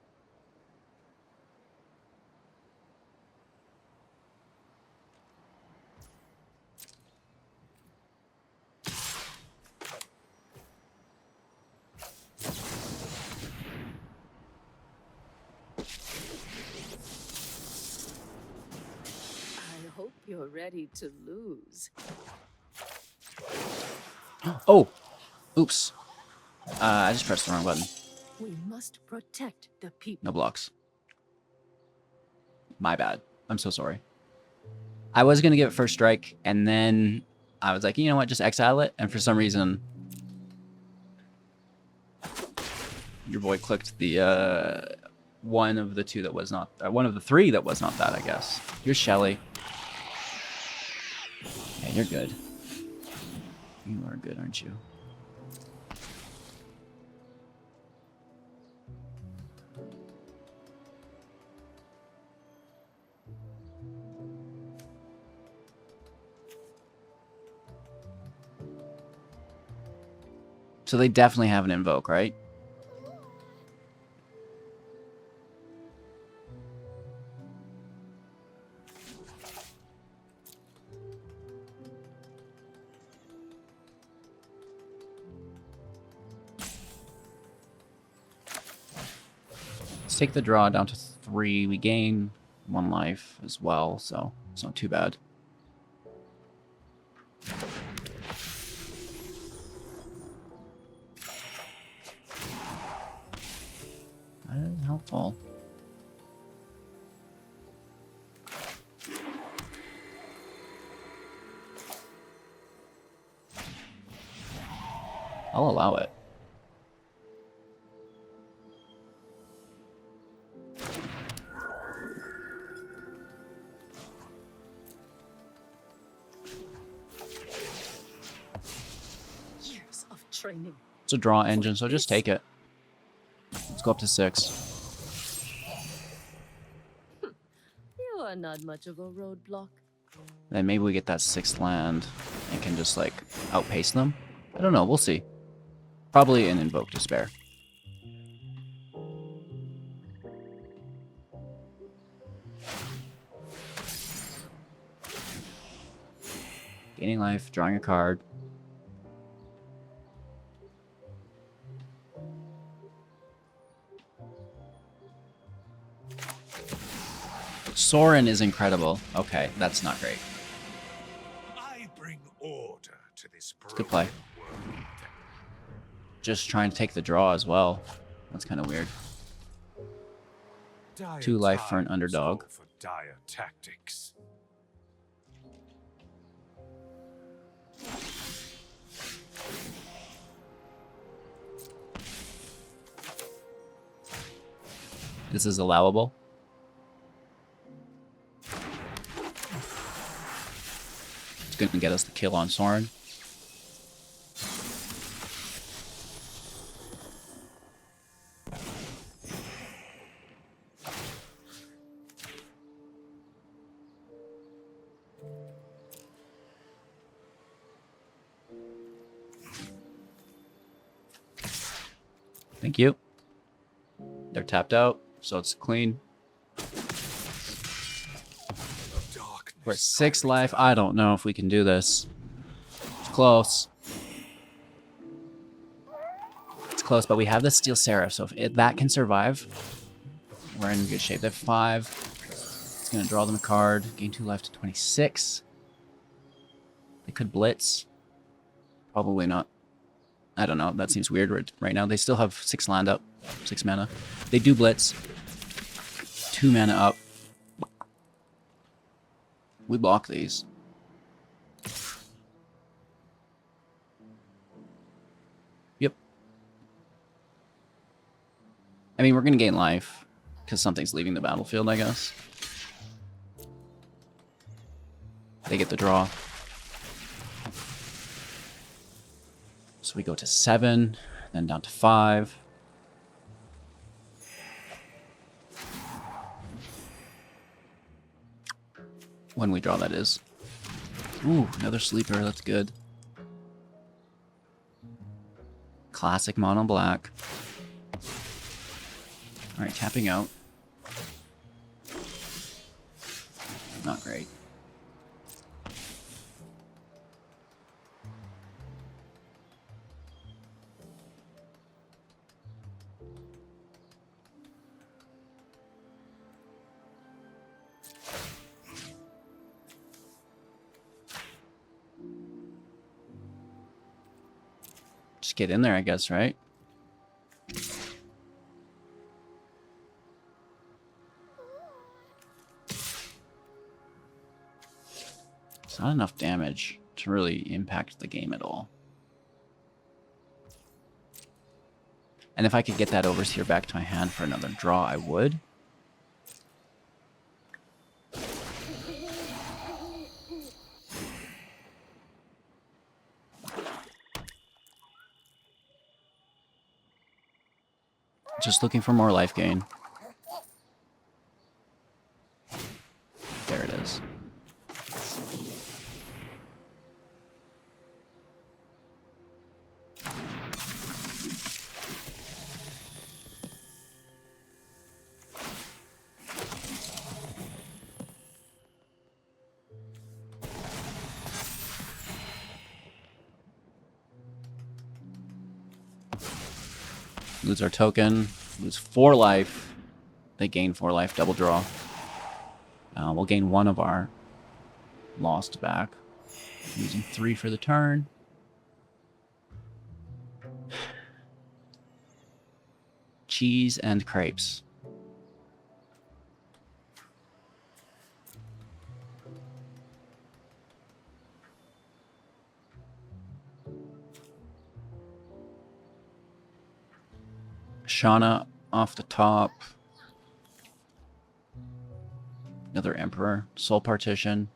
I hope you're ready to lose. Oh! Oops. I just pressed the wrong button. We must protect the people. No blocks. My bad. I'm so sorry. I was going to give it first strike, and then I was like, you know what, just exile it. And for some reason, your boy clicked the one of the two that was not, one of the three that was not that, I guess. Here's Shelly. Yeah, you're good. You are good, aren't you? So they definitely have an invoke, right? Let's take the draw down to 3. We gain 1 life as well, so it's not too bad. That is helpful. I'll allow it. Years of training. It's a draw engine, so just take it. Let's go up to 6. You are not much of a roadblock. Then maybe we get that 6th land and can just, like, outpace them. I don't know, we'll see. Probably an Invoke to spare. Gaining life, drawing a card. Sorin is incredible. Okay, that's not great. I bring order to this Good play. world. Just trying to take the draw as well. That's kind of weird. Dire 2 life for an times underdog. call for dire tactics. This is allowable. It's going to get us the kill on Sorin. Thank you. They're tapped out, so it's clean. Darkness We're at 6 life. I don't know if we can do this. It's close. It's close, but we have the Steel Seraph, so if that can survive, we're in good shape. They have 5. It's going to draw them a card. Gain 2 life to 26. They could blitz. Probably not. I don't know. That seems weird right now. They still have 6 land up. 6 mana. They do blitz. 2 mana up. We block these. Yep. I mean, we're going to gain life. Because something's leaving the battlefield, I guess. They get the draw. So we go to 7, then down to 5. When we draw, that is. Ooh, another sleeper. That's good. Classic mono black. Alright, tapping out. Not great. Just get in there, I guess, right? It's not enough damage to really impact the game at all. And if I could get that Overseer back to my hand for another draw, I would. Just looking for more life gain. There it is. Lose our token. Lose 4 life. They gain 4 life. Double draw. We'll gain 1 of our lost back. Using 3 for the turn. Cheese and crepes. Shanna off the top. Another Emperor. Soul Partition.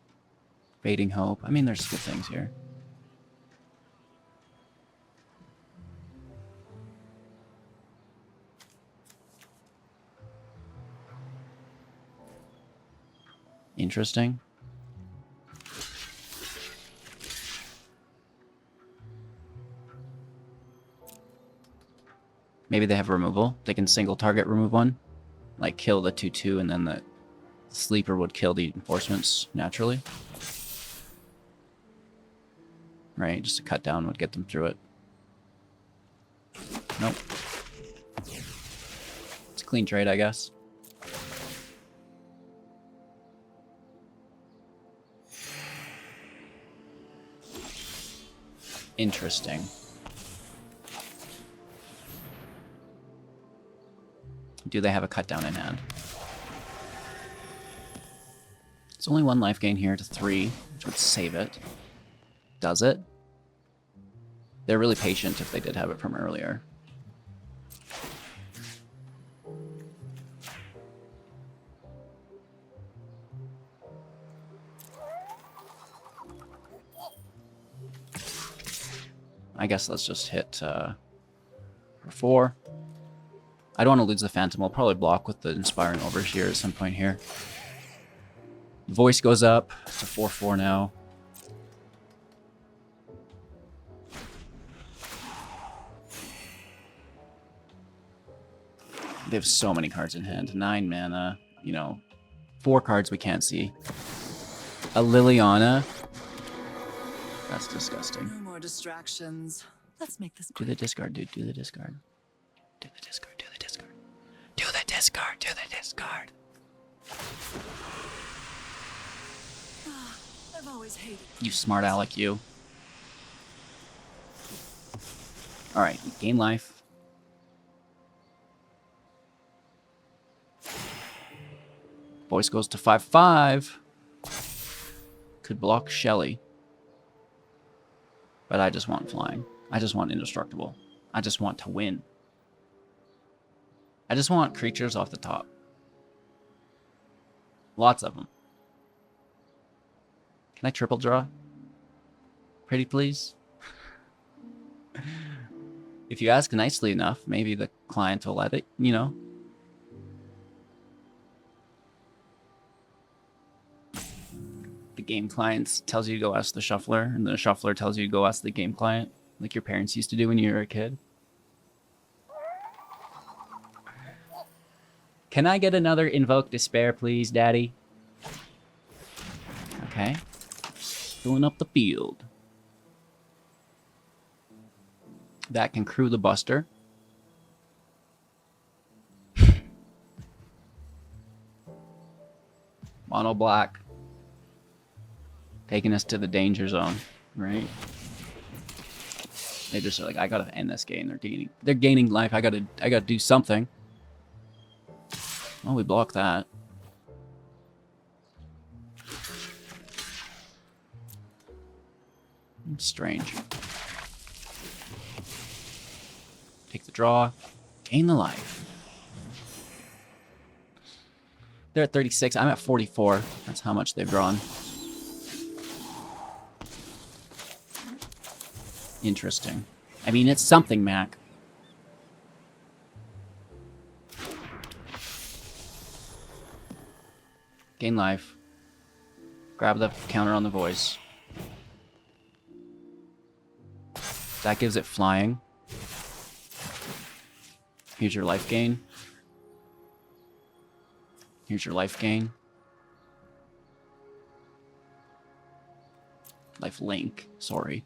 Fading Hope. I mean, there's good things here. Interesting. Maybe they have removal. They can single target remove 1. Like kill the 2/2 and then the sleeper would kill the enforcements naturally. Right, just a cut down would get them through it. Nope. It's a clean trade, I guess. Interesting. Do they have a cut down in hand? It's only 1 life gain here to 3, which would save it. Does it? They're really patient if they did have it from earlier. I guess let's just hit for 4. I don't want to lose the Phantom. I'll probably block with the Inspiring Overseer at some point here. Voice goes up to 4/4 now. They have so many cards in hand. 9 mana, you know, 4 cards we can't see. A Liliana. That's disgusting. No more distractions. Let's make this Do the discard, dude. Do the discard. Do the discard. Do the discard. Do the discard. Do the discard. I've always hated You smart aleck, you. Alright, gain life. Voice goes to 5/5. Could block Shelly. But I just want flying. I just want indestructible. I just want to win. I just want creatures off the top. Lots of them. Can I triple draw? Pretty please? If you ask nicely enough, maybe the client will let it, you know? The game client tells you to go ask the shuffler, and the shuffler tells you to go ask the game client, like your parents used to do when you were a kid. Can I get another Invoke Despair, please, Daddy? Okay. Filling up the field. That can crew the Buster. Mono black. Taking us to the danger zone, right? They just are like, I gotta end this game. They're gaining life. I gotta do something. Oh, we block that. Strange. Take the draw. Gain the life. They're at 36. I'm at 44. That's how much they've drawn. Interesting. I mean, it's something, Mac. Gain life. Grab the counter on the voice. That gives it flying. Here's your life gain. Here's your life gain. Life link, sorry.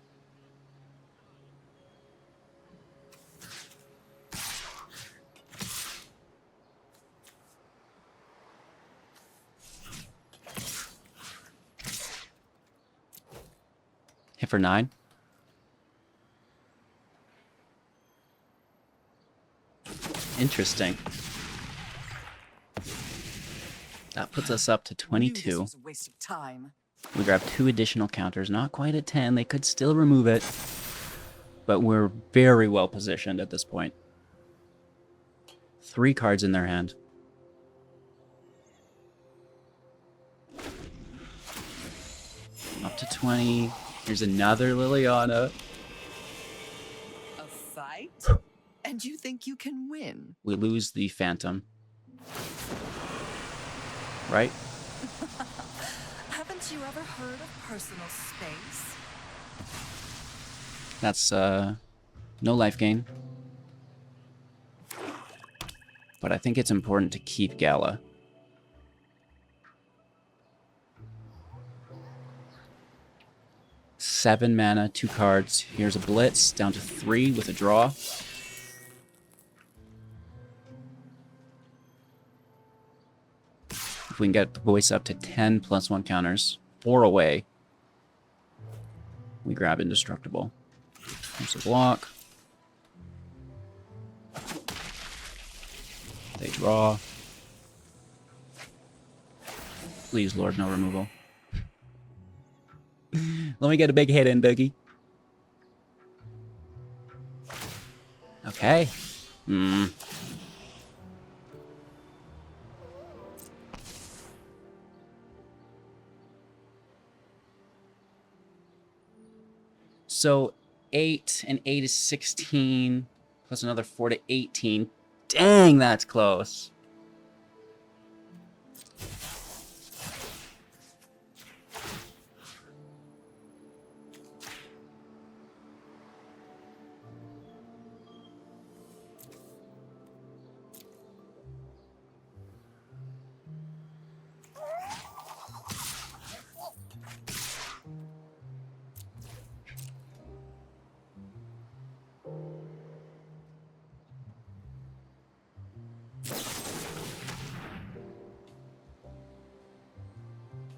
Hit for 9. Interesting. That puts us up to 22. This was a waste of time. We grab 2 additional counters. Not quite at 10. They could still remove it. But we're very well positioned at this point. 3 cards in their hand. Up to 20. Here's another Liliana. A fight? And you think you can win? We lose the Phantom. Right? Haven't you ever heard of personal space? That's, no life gain. But I think it's important to keep Gala. Seven mana, 2 cards. Here's a Blitz, down to 3 with a draw. If we can get the voice up to 10 plus 1 counters, 4 away, we grab Indestructible. There's a block. They draw. Please, Lord, no removal. Let me get a big hit in, Boogie. Okay. So 8 and 8 is 16, plus another 4 to 18. Dang, that's close.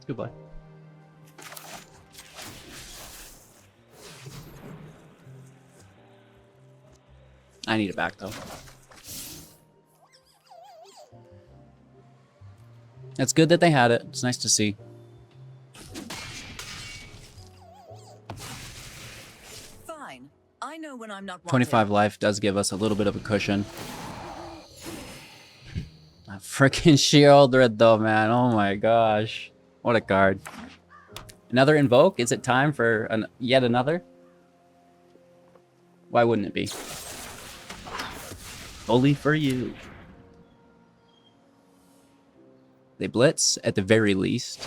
Goodbye. I need it back, though. It's good that they had it. It's nice to see. Fine. I know when I'm not wanted. 25 life does give us a little bit of a cushion. That freaking Shieldred, though, man. Oh my gosh. What a card. Another Invoke? Is it time for yet another? Why wouldn't it be? Only for you. They blitz at the very least.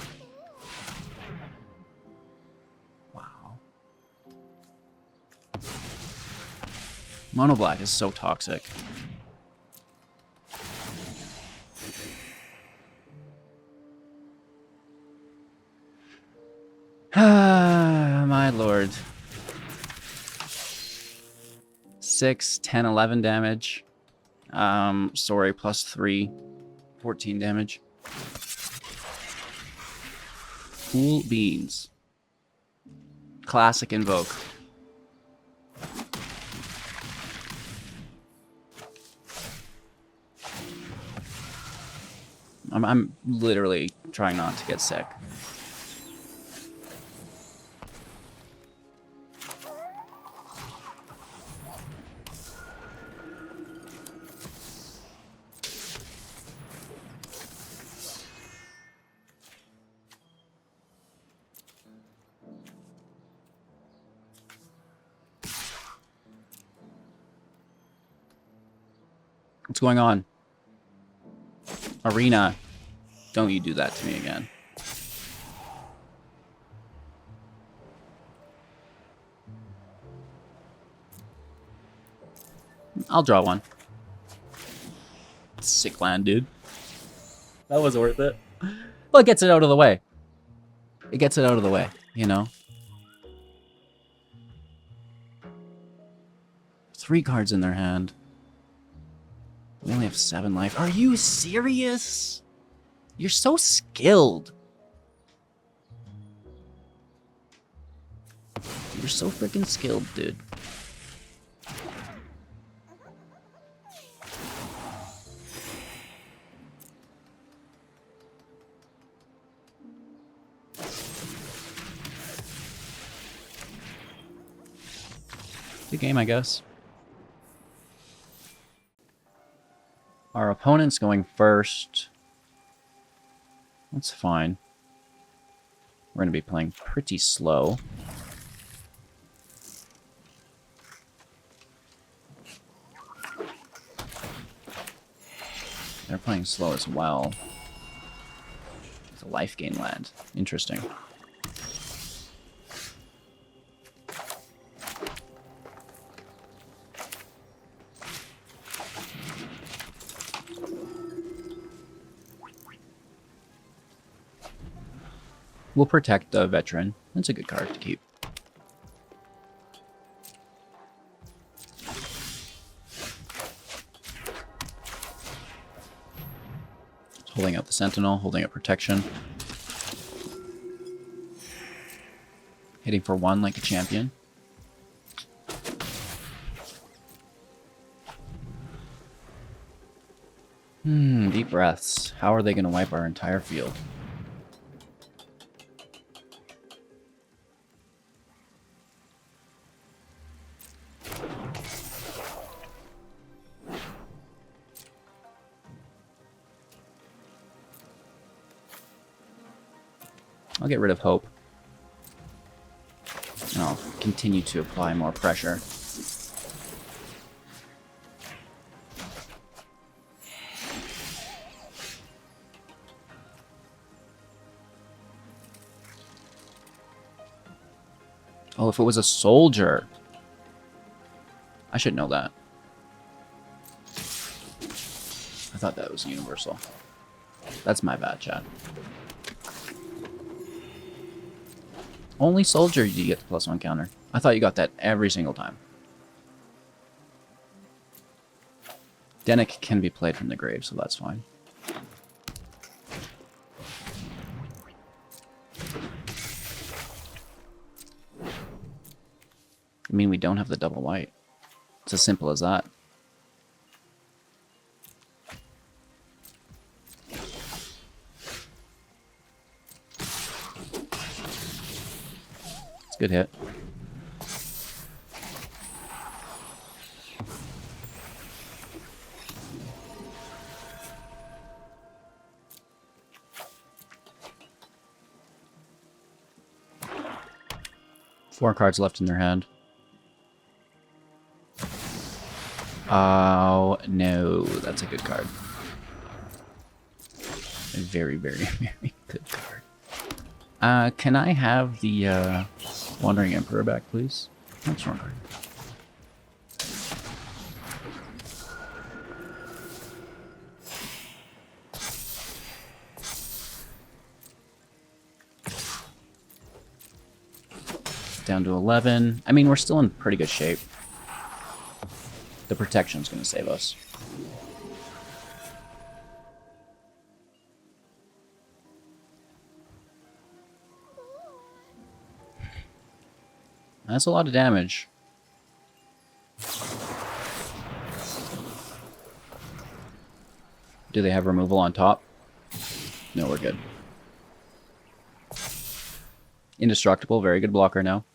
Wow. Mono black is so toxic. Ah, my lord. 6, 10, 11 damage. Sorry, plus 3. 14 damage. Cool beans. Classic Invoke. I'm literally trying not to get sick. What's going on? Arena, don't you do that to me again. I'll draw one. Sick land, dude. That was worth it. Well, it gets it out of the way. It gets it out of the way, you know? 3 cards in their hand. We only have 7 life. Are you serious? You're so skilled. You're so freaking skilled, dude. Good game, I guess. Our opponent's going first. That's fine. We're going to be playing pretty slow. They're playing slow as well. It's a life gain land. Interesting. We'll protect the veteran. That's a good card to keep. Holding out the sentinel, holding up protection. Hitting for 1 like a champion. Deep breaths. How are they going to wipe our entire field? I'll get rid of hope. And I'll continue to apply more pressure. Oh, if it was a soldier. I should know that. I thought that was universal. That's my bad, chat. Only soldier you get the +1 counter. I thought you got that every single time. Denick can be played from the grave, so that's fine. I mean, we don't have the double white. It's as simple as that. Good hit. Four cards left in their hand. Oh, no. That's a good card. A very, very, very good card. Can I have the Wandering Emperor back, please? That's wrong card. Down to 11. I mean, we're still in pretty good shape. The protection's going to save us. That's a lot of damage. Do they have removal on top? No, we're good. Indestructible, very good blocker now.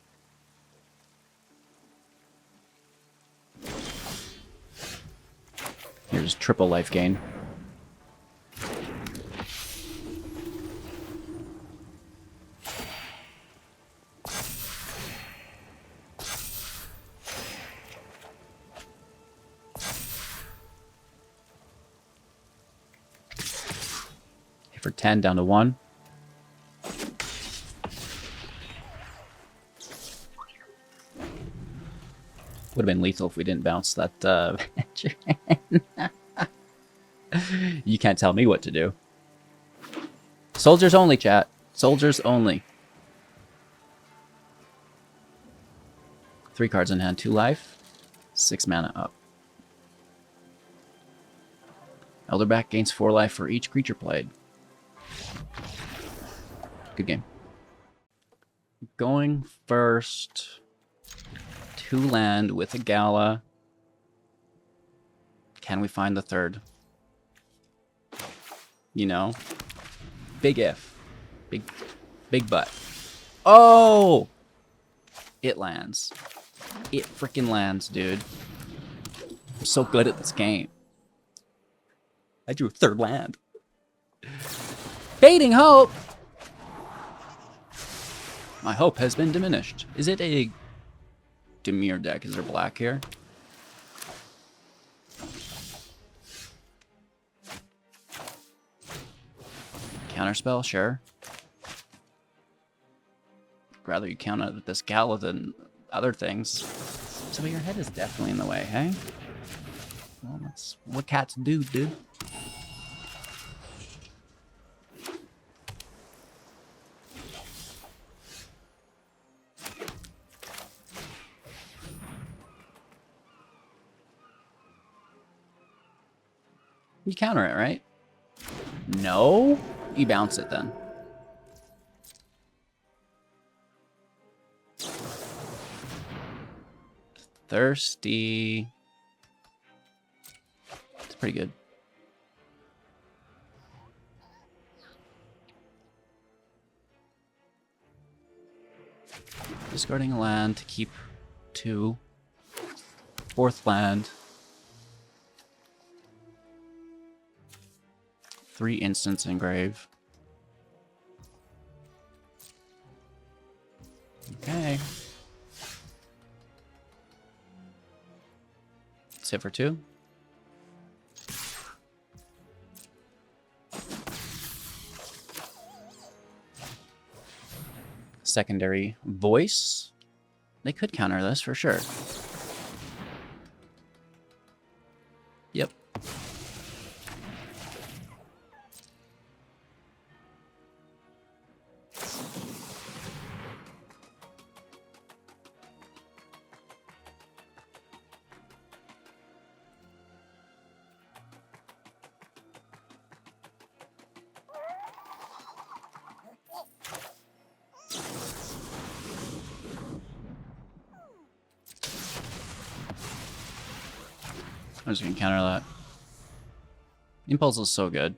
Here's triple life gain. Hit for 10, down to 1. Would have been lethal if we didn't bounce that You can't tell me what to do. Soldiers only, chat. Soldiers only. 3 cards in hand, 2 life, 6 mana up. Elderback gains 4 life for each creature played. Good game. Going first. 2 land with a Gala. Can we find the third? You know? Big if. Big butt. Oh! It lands. It freaking lands, dude. I'm so good at this game. I drew a third land. Fading hope! My hope has been diminished. Is it a Demir deck? Is there black here? Counterspell, sure. Rather you count out this Gala than other things. So your head is definitely in the way, hey? Well, that's what cats do, dude. You counter it, right? No? You bounce it then. Thirsty. It's pretty good. Discarding a land to keep 2. 4th land. 3 instants engrave. Okay. Let's hit for 2. Secondary voice. They could counter this for sure. Yep. I'm just gonna counter that. Impulse is so good.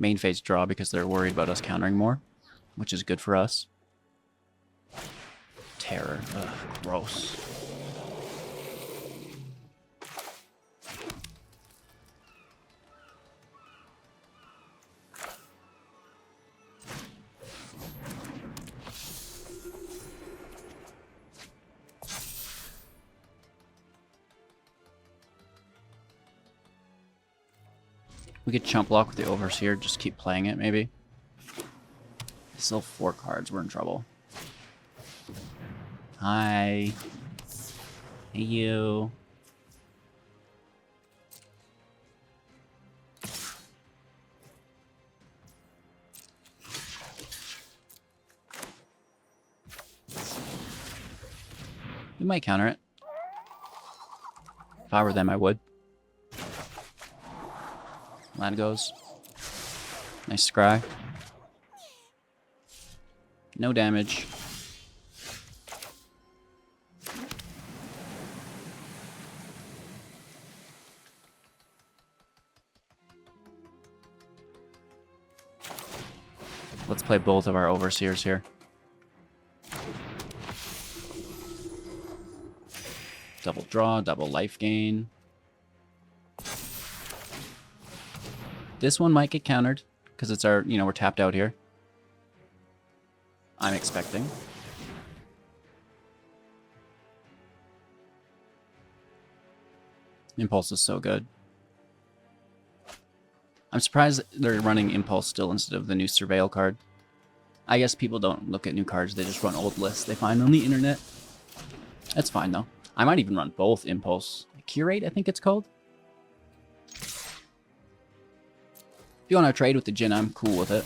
main phase draw because they're worried about us countering more, which is good for us. Terror. Ugh, gross. We could chump block with the Overseer, just keep playing it, maybe. Still 4 cards, we're in trouble. Hi. Hey, you. We might counter it. If I were them, I would. Land goes. Nice scry. No damage. Let's play both of our Overseers here. Double draw, double life gain. This one might get countered because it's our, we're tapped out here. I'm expecting. Impulse is so good. I'm surprised they're running Impulse still instead of the new Surveil card. I guess people don't look at new cards, they just run old lists they find on the internet. That's fine though. I might even run both Impulse. Curate, I think it's called. If you want to trade with the Jhin, I'm cool with it.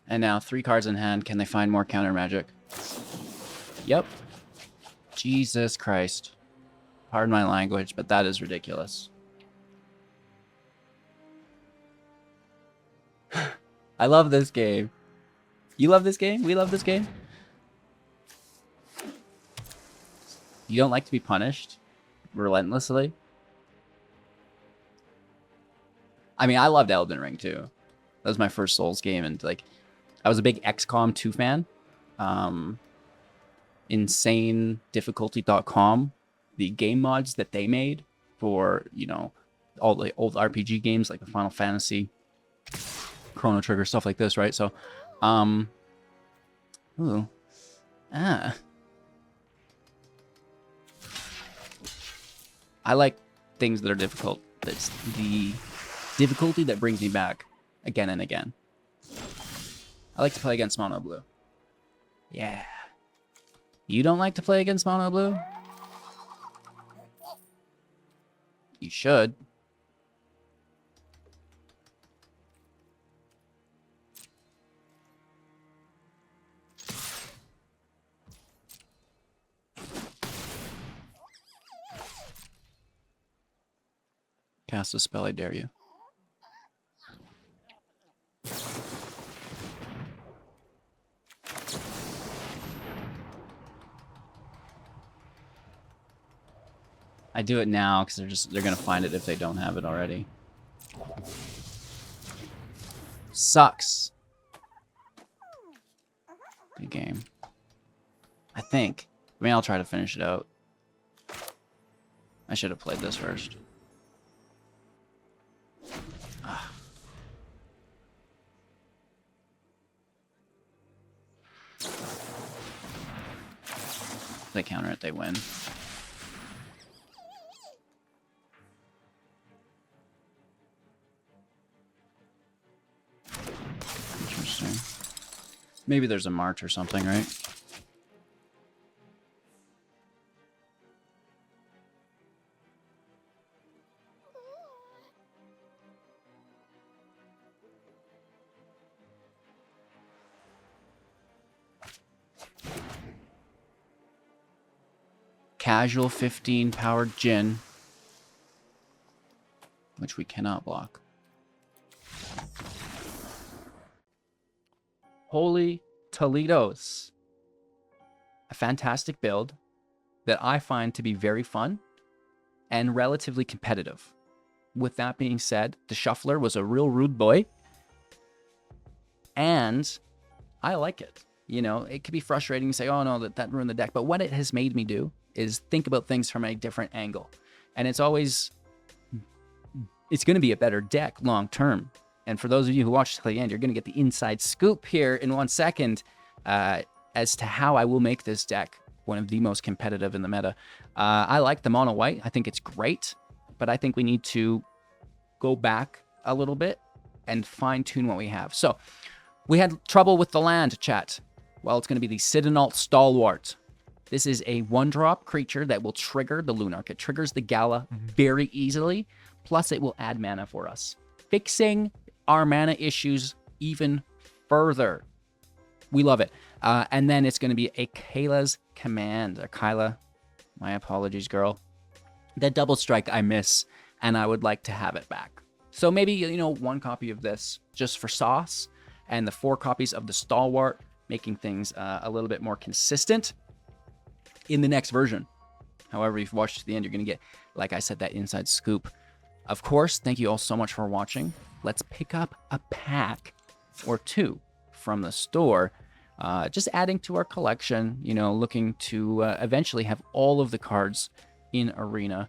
And now 3 cards in hand. Can they find more counter magic? Yep. Jesus Christ. Pardon my language, but that is ridiculous. I love this game. You love this game? We love this game? You don't like to be punished relentlessly? I mean, I loved Elden Ring too. That was my first Souls game, and like, I was a big XCOM 2 fan. InsaneDifficulty.com, the game mods that they made for, all the old RPG games like the Final Fantasy, Chrono Trigger, stuff like this, right? So, I like things that are difficult. That's the difficulty that brings me back again and again. I like to play against mono blue. Yeah. You don't like to play against mono blue? You should. Cast a spell, I dare you. I do it now because they're gonna find it if they don't have it already. Sucks. Good game. I think. I mean, I'll try to finish it out. I should have played this first. If they counter it, they win. Interesting. Maybe there's a march or something, right? Casual 15 powered Jhin, which we cannot block. Holy Toledos. A fantastic build that I find to be very fun and relatively competitive. with that being said, the shuffler was a real rude boy. And I like it. You know, it could be frustrating to say, oh no, that ruined the deck. But what it has made me do is think about things from a different angle. And it's going to be a better deck long term. And for those of you who watch till the end, you're going to get the inside scoop here in 1 second as to how I will make this deck one of the most competitive in the meta. I like the mono white. I think it's great, but I think we need to go back a little bit and fine tune what we have. So we had trouble with the land, chat. Well, it's going to be the Citadel Stalwart. This is a 1-drop creature that will trigger the Lunarch. It triggers the Gala very easily. Plus, it will add mana for us, fixing our mana issues even further. We love it. And then it's going to be a Kayla's Command. Kyla, my apologies, girl. That double strike I miss, and I would like to have it back. So maybe, you know, 1 copy of this just for sauce, and the 4 copies of the Stalwart, making things a little bit more consistent in the next version. However, if you've watched to the end, you're going to get, like I said, that inside scoop. Of course, thank you all so much for watching. Let's pick up a pack or 2 from the store. Just adding to our collection, you know, looking to eventually have all of the cards in Arena,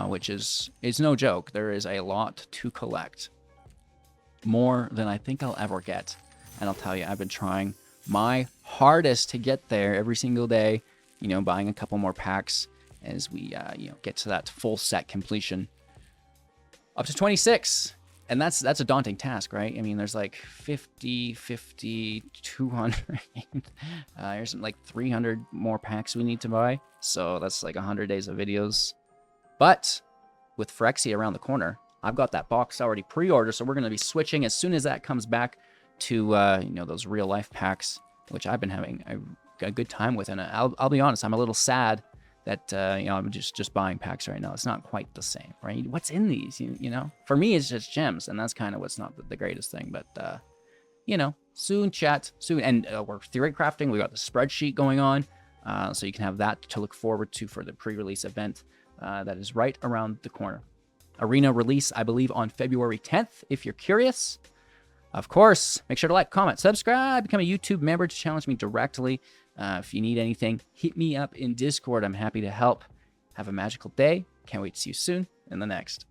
which is no joke. There is a lot to collect. More than I think I'll ever get. And I'll tell you, I've been trying my hardest to get there every single day, you know, buying a couple more packs as we, you know, get to that full set completion. Up to 26. And that's a daunting task, right? I mean, there's like 50, 200. There's like 300 more packs we need to buy. So that's like 100 days of videos. But with Phyrexia around the corner, I've got that box already pre-ordered. So we're going to be switching as soon as that comes back to, you know, those real life packs, which I've been having a good time with. And I'll be honest, I'm a little sad that, you know, I'm just buying packs right now. It's not quite the same, right? What's in these, you know? For me, it's just gems, and that's kind of what's not the greatest thing. But, you know, soon, chat, soon. And we're theory crafting. We got the spreadsheet going on, so you can have that to look forward to for the pre-release event that is right around the corner. Arena release, I believe, on February 10th, if you're curious. Of course, make sure to like, comment, subscribe, become a YouTube member to challenge me directly. If you need anything, hit me up in Discord. I'm happy to help. Have a magical day. Can't wait to see you soon in the next.